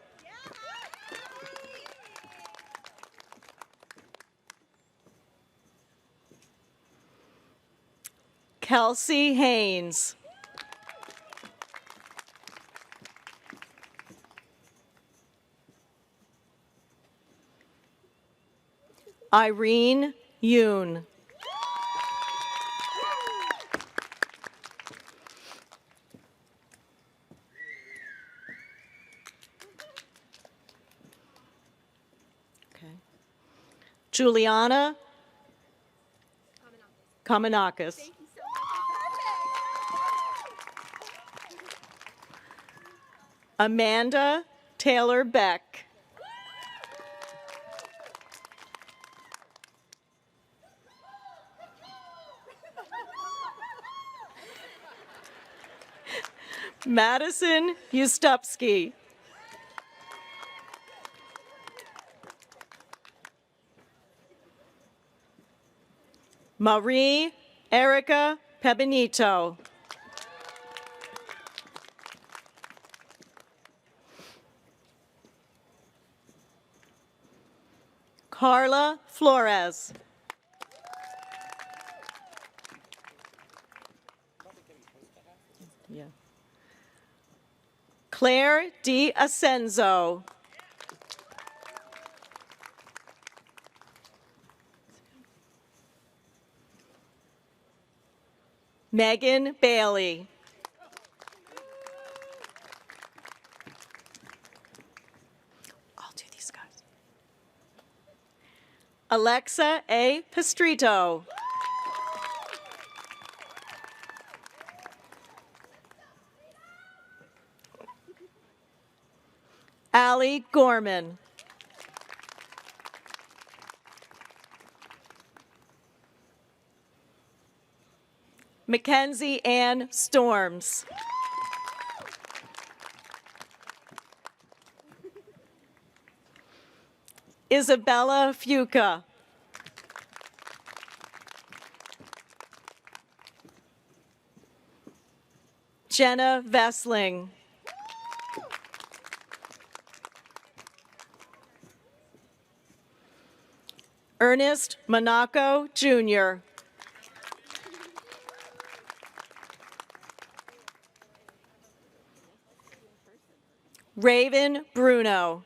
Kelsey Haynes. Irene Yoon. Okay. Juliana Kamanakis. Amanda Taylor Beck. Madison Ustupsky. Marie Erica Pebinito. Carla Flores. Yeah. Claire D. Asenzo. Megan Bailey. I'll do these guys. Alexa A. Pastrito. Allie Gorman. Mackenzie Ann Storms. Isabella Fuca. Jenna Vessling. Ernest Monaco, Jr. Raven Bruno.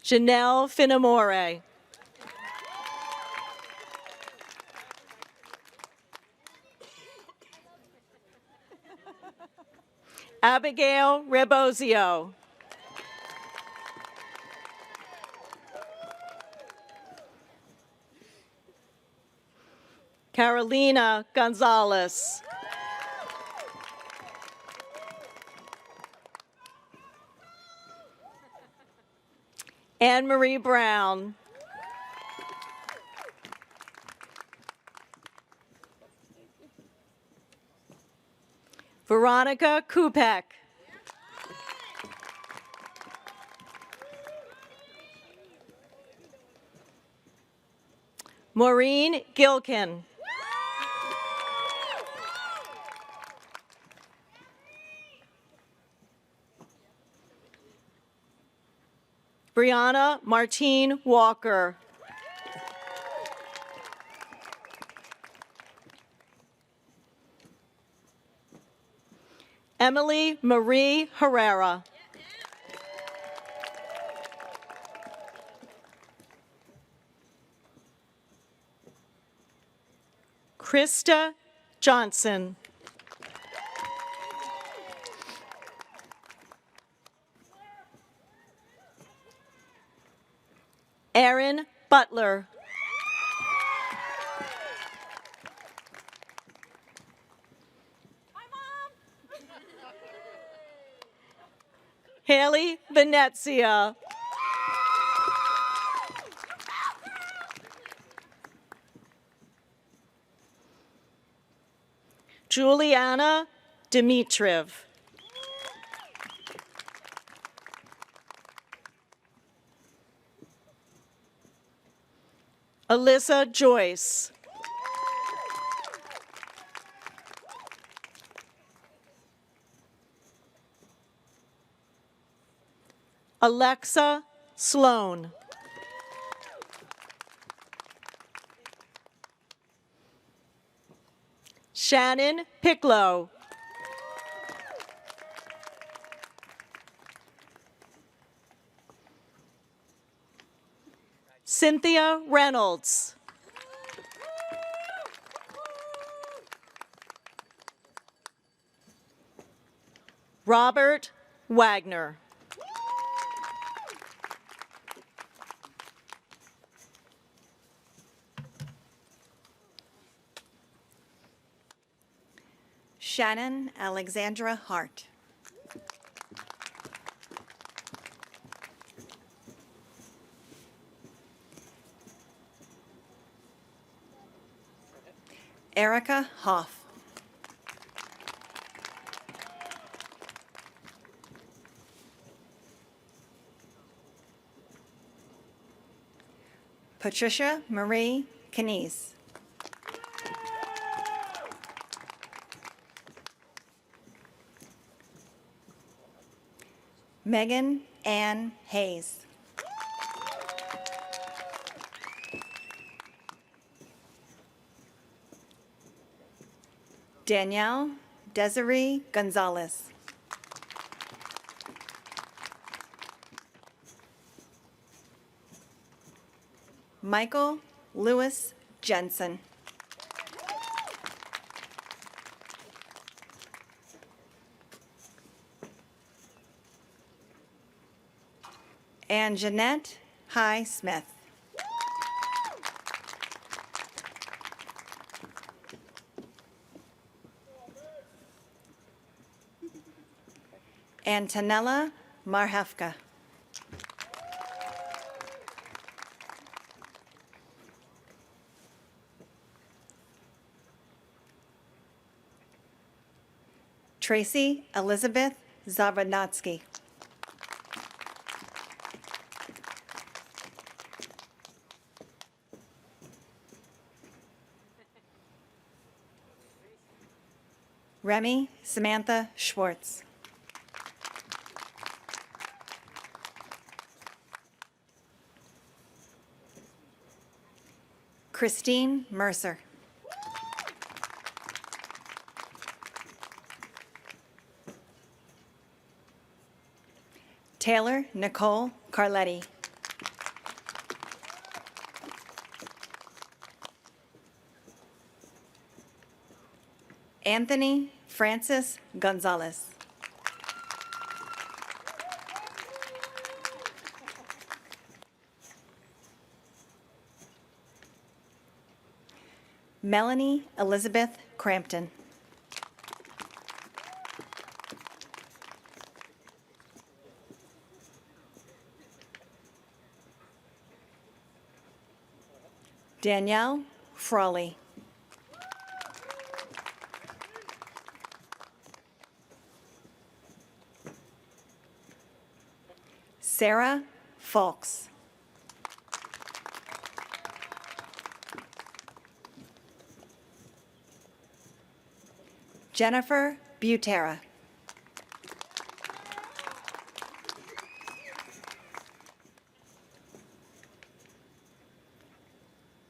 Janelle Finamore. Abigail Rebozio. Carolina Gonzalez. Anne Marie Brown. Veronica Kupek. Maureen Gilkin. Brianna Martine Walker. Emily Marie Herrera. Krista Johnson. Erin Butler. Haley Venezia. Juliana Dimitriv. Alyssa Joyce. Alexa Sloan. Shannon Picklow. Cynthia Reynolds. Robert Wagner. Shannon Alexandra Hart. Erica Hoff. Patricia Marie Knies. Megan Ann Hayes. Danielle Desiree Gonzalez. Michael Lewis Jensen. And Jeanette High Smith. And Tanella Marhefka. Tracy Elizabeth Zavadnatsky. Remy Samantha Schwartz. Christine Mercer. Taylor Nicole Carletti. Anthony Francis Gonzalez. Melanie Elizabeth Crampton. Danielle Frawley. Sarah Falks. Jennifer Butera.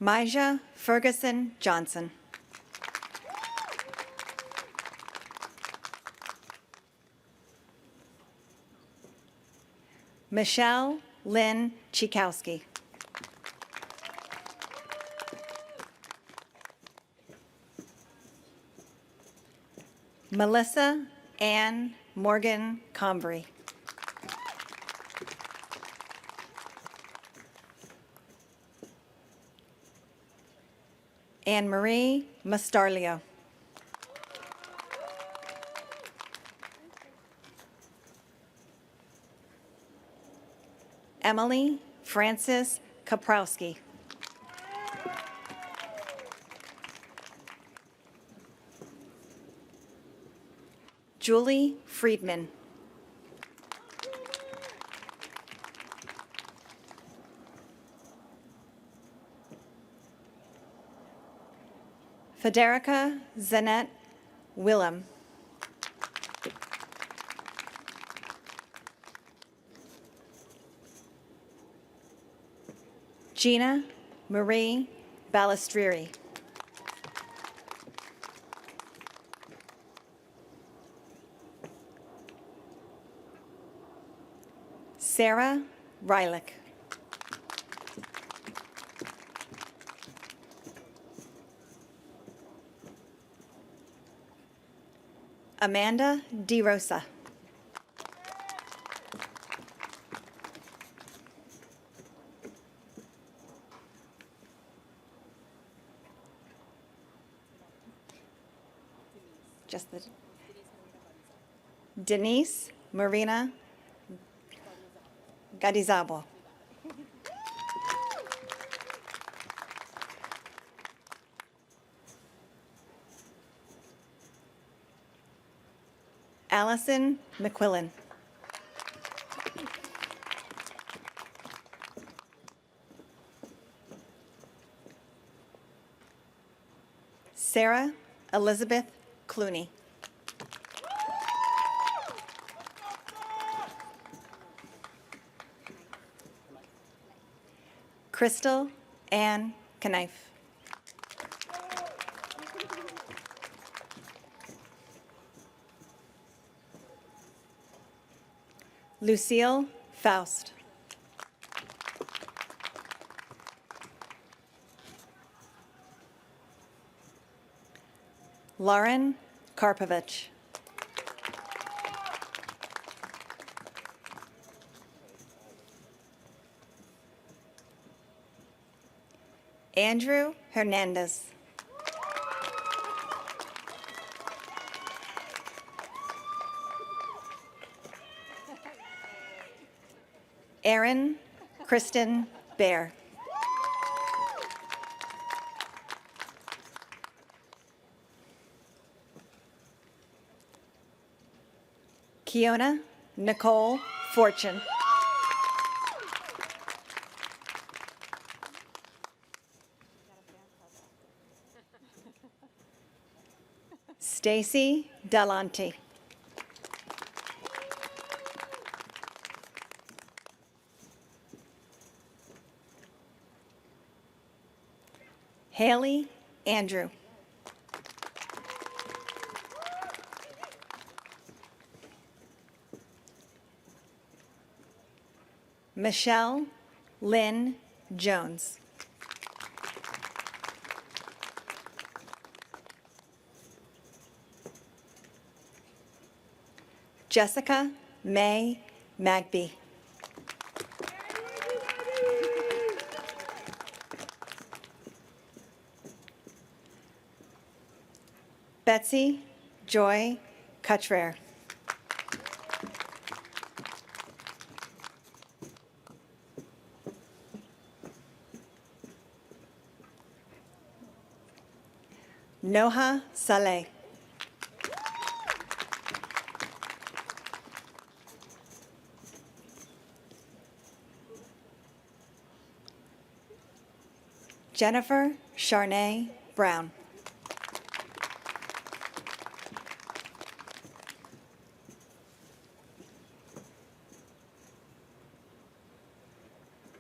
Myja Ferguson Johnson. Michelle Lynn Chikowski. Melissa Ann Morgan Convery. Anne Marie Mastarlio. Emily Frances Kaprowski. Julie Friedman. Federica Zanette Willem. Gina Marie Balistrieri. Sarah Rylick. Amanda DeRosa. Just the Denise Marina Gadizabo. Allison McQuillan. Sarah Elizabeth Clooney. Crystal Ann Knife. Lucille Faust. Lauren Karpovich. Andrew Hernandez. Erin Kristen Bear. Kiona Nicole Fortune. Stacy Delonte. Haley Andrew. Michelle Lynn Jones. Jessica May Magby. Betsy Joy Cutrer. Noha Saleh. Jennifer Charnay Brown.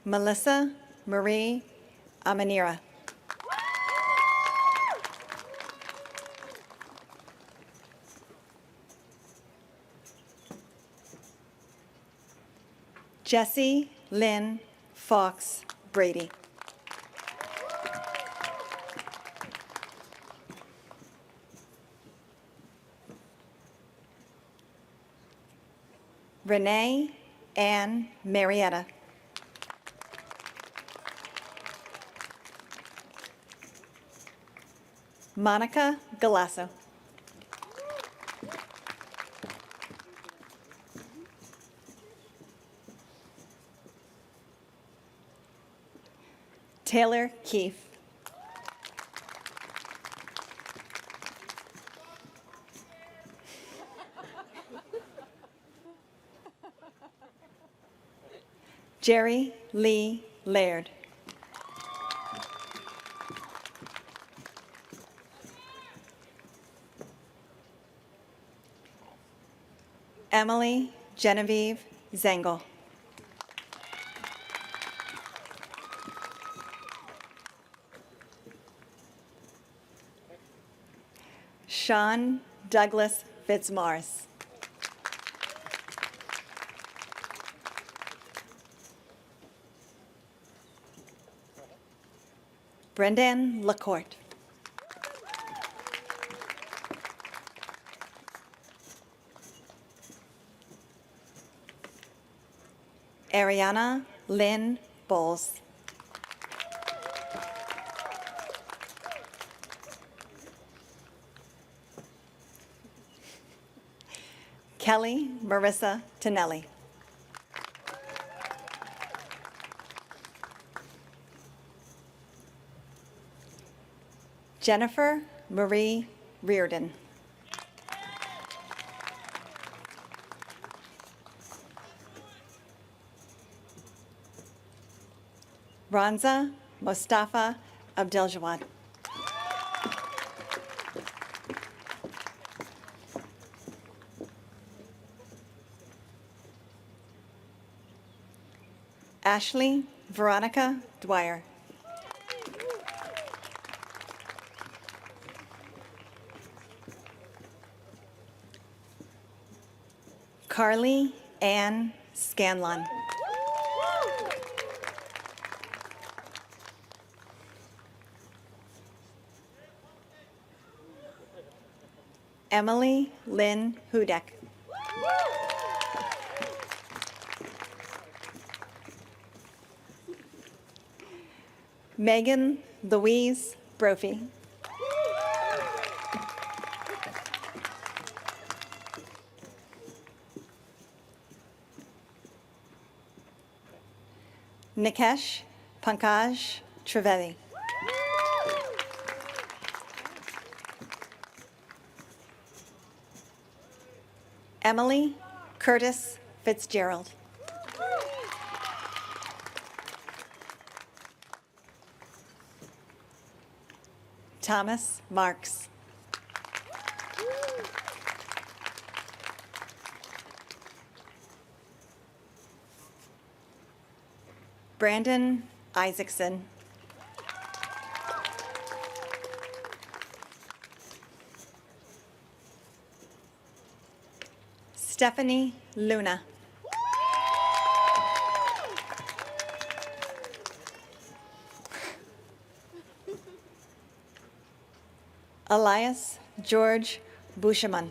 Melissa Marie Amanira. Jessie Lynn Fox Brady. Renee Ann Marietta. Monica Galasso. Taylor Keefe. Jerry Lee Laird. Emily Genevieve Zengel. Sean Douglas Fitzmaurice. Brendan Lacourte. Ariana Lynn Bowles. Kelly Marissa Tonelli. Jennifer Marie Reardon. Ranza Mostafa Abdeljawad. Ashley Veronica Dwyer. Carly Ann Scanlon. Emily Lynn Hudek. Megan Louise Brophy. Nikesh Pankaj Trivedi. Emily Curtis Fitzgerald. Thomas Marks. Brandon Isaacson. Stephanie Luna. Elias George Bushaman.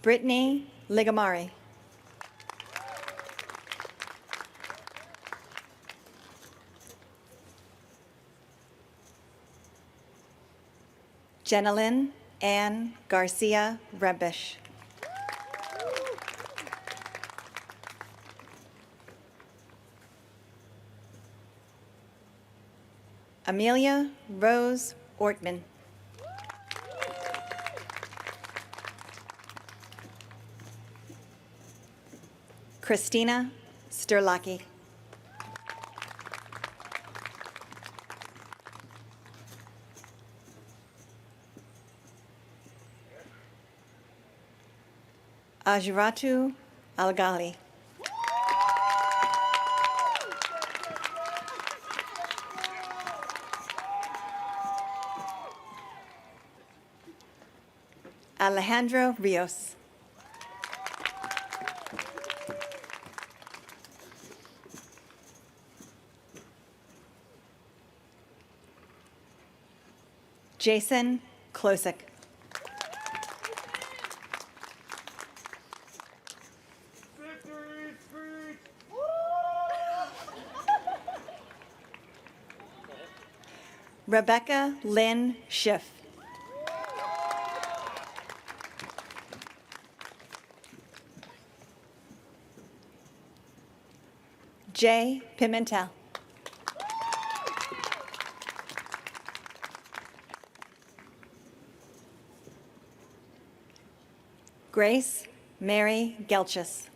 Brittany Ligamari. Jenilyn Ann Garcia Rebish. Amelia Rose Ortman. Christina Sterlacki. Ajuratu Algali. Alejandro Rios. Jason Klosik. Rebecca Lynn Schiff. Jay Pimentel. Grace Mary Gelchis.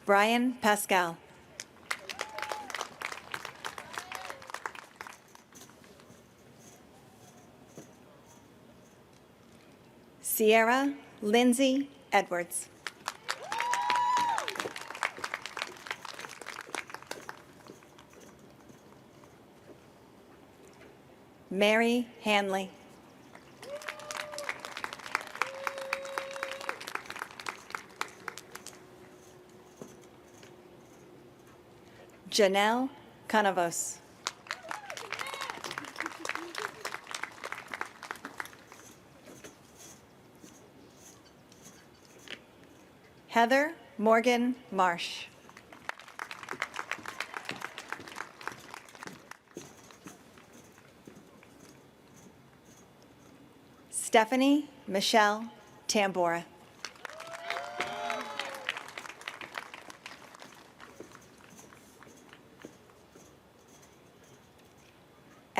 Brian Pascal. Sierra Lindsay Edwards. Mary Hanley. Janelle Canavos. Heather Morgan Marsh. Stephanie Michelle Tambora.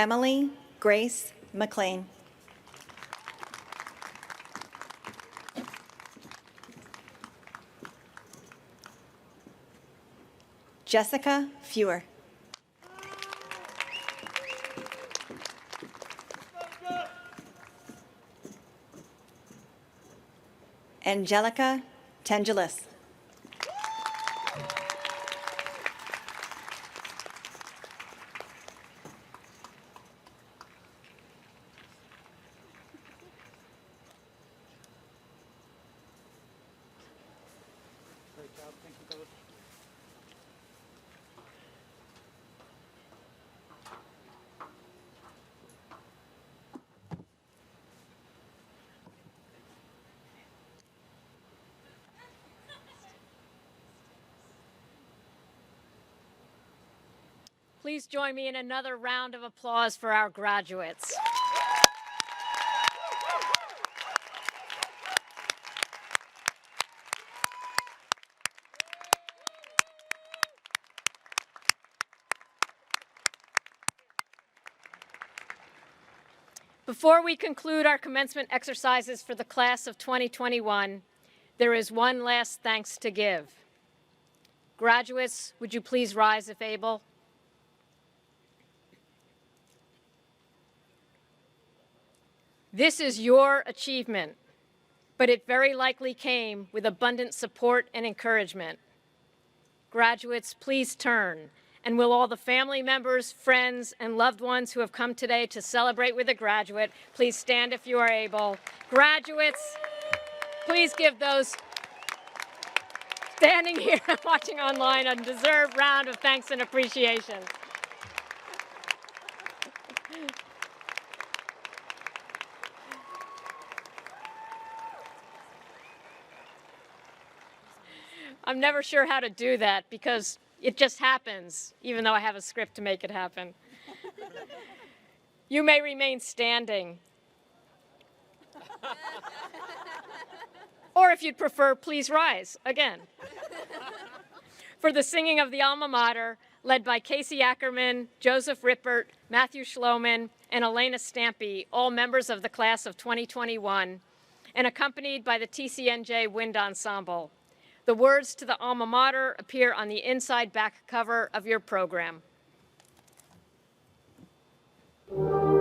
Emily Grace McLean. Jessica Fewer. Angelica Tengelis. Please join me in another round of applause for our graduates. Before we conclude our commencement exercises for the class of 2021, there is one last thanks to give. Graduates, would you please rise if able? This is your achievement, but it very likely came with abundant support and encouragement. Graduates, please turn, and will all the family members, friends, and loved ones who have come today to celebrate with a graduate, please stand if you are able. Graduates, please give those standing here and watching online a deserved round of thanks and appreciation. I'm never sure how to do that because it just happens, even though I have a script to make it happen. You may remain standing. Or if you'd prefer, please rise again. For the singing of the alma mater, led by Casey Ackerman, Joseph Rippert, Matthew Schloman, and Elena Stampy, all members of the class of 2021, and accompanied by the Tcnj Wind Ensemble. The words to the alma mater appear on the inside back cover of your program. Of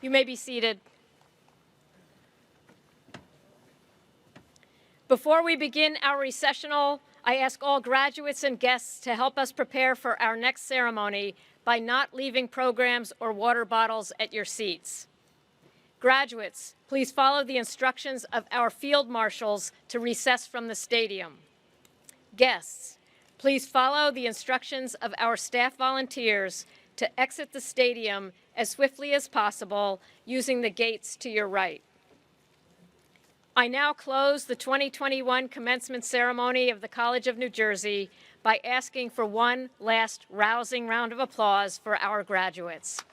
You may be seated. Before we begin our recessional, I ask all graduates and guests to help us prepare for our next ceremony by not leaving programs or water bottles at your seats. Graduates, please follow the instructions of our field marshals to recess from the stadium. Guests, please follow the instructions of our staff volunteers to exit the stadium as swiftly as possible using the gates to your right. I now close the 2021 commencement ceremony of the College of New Jersey by asking for one last rousing round of applause for our graduates.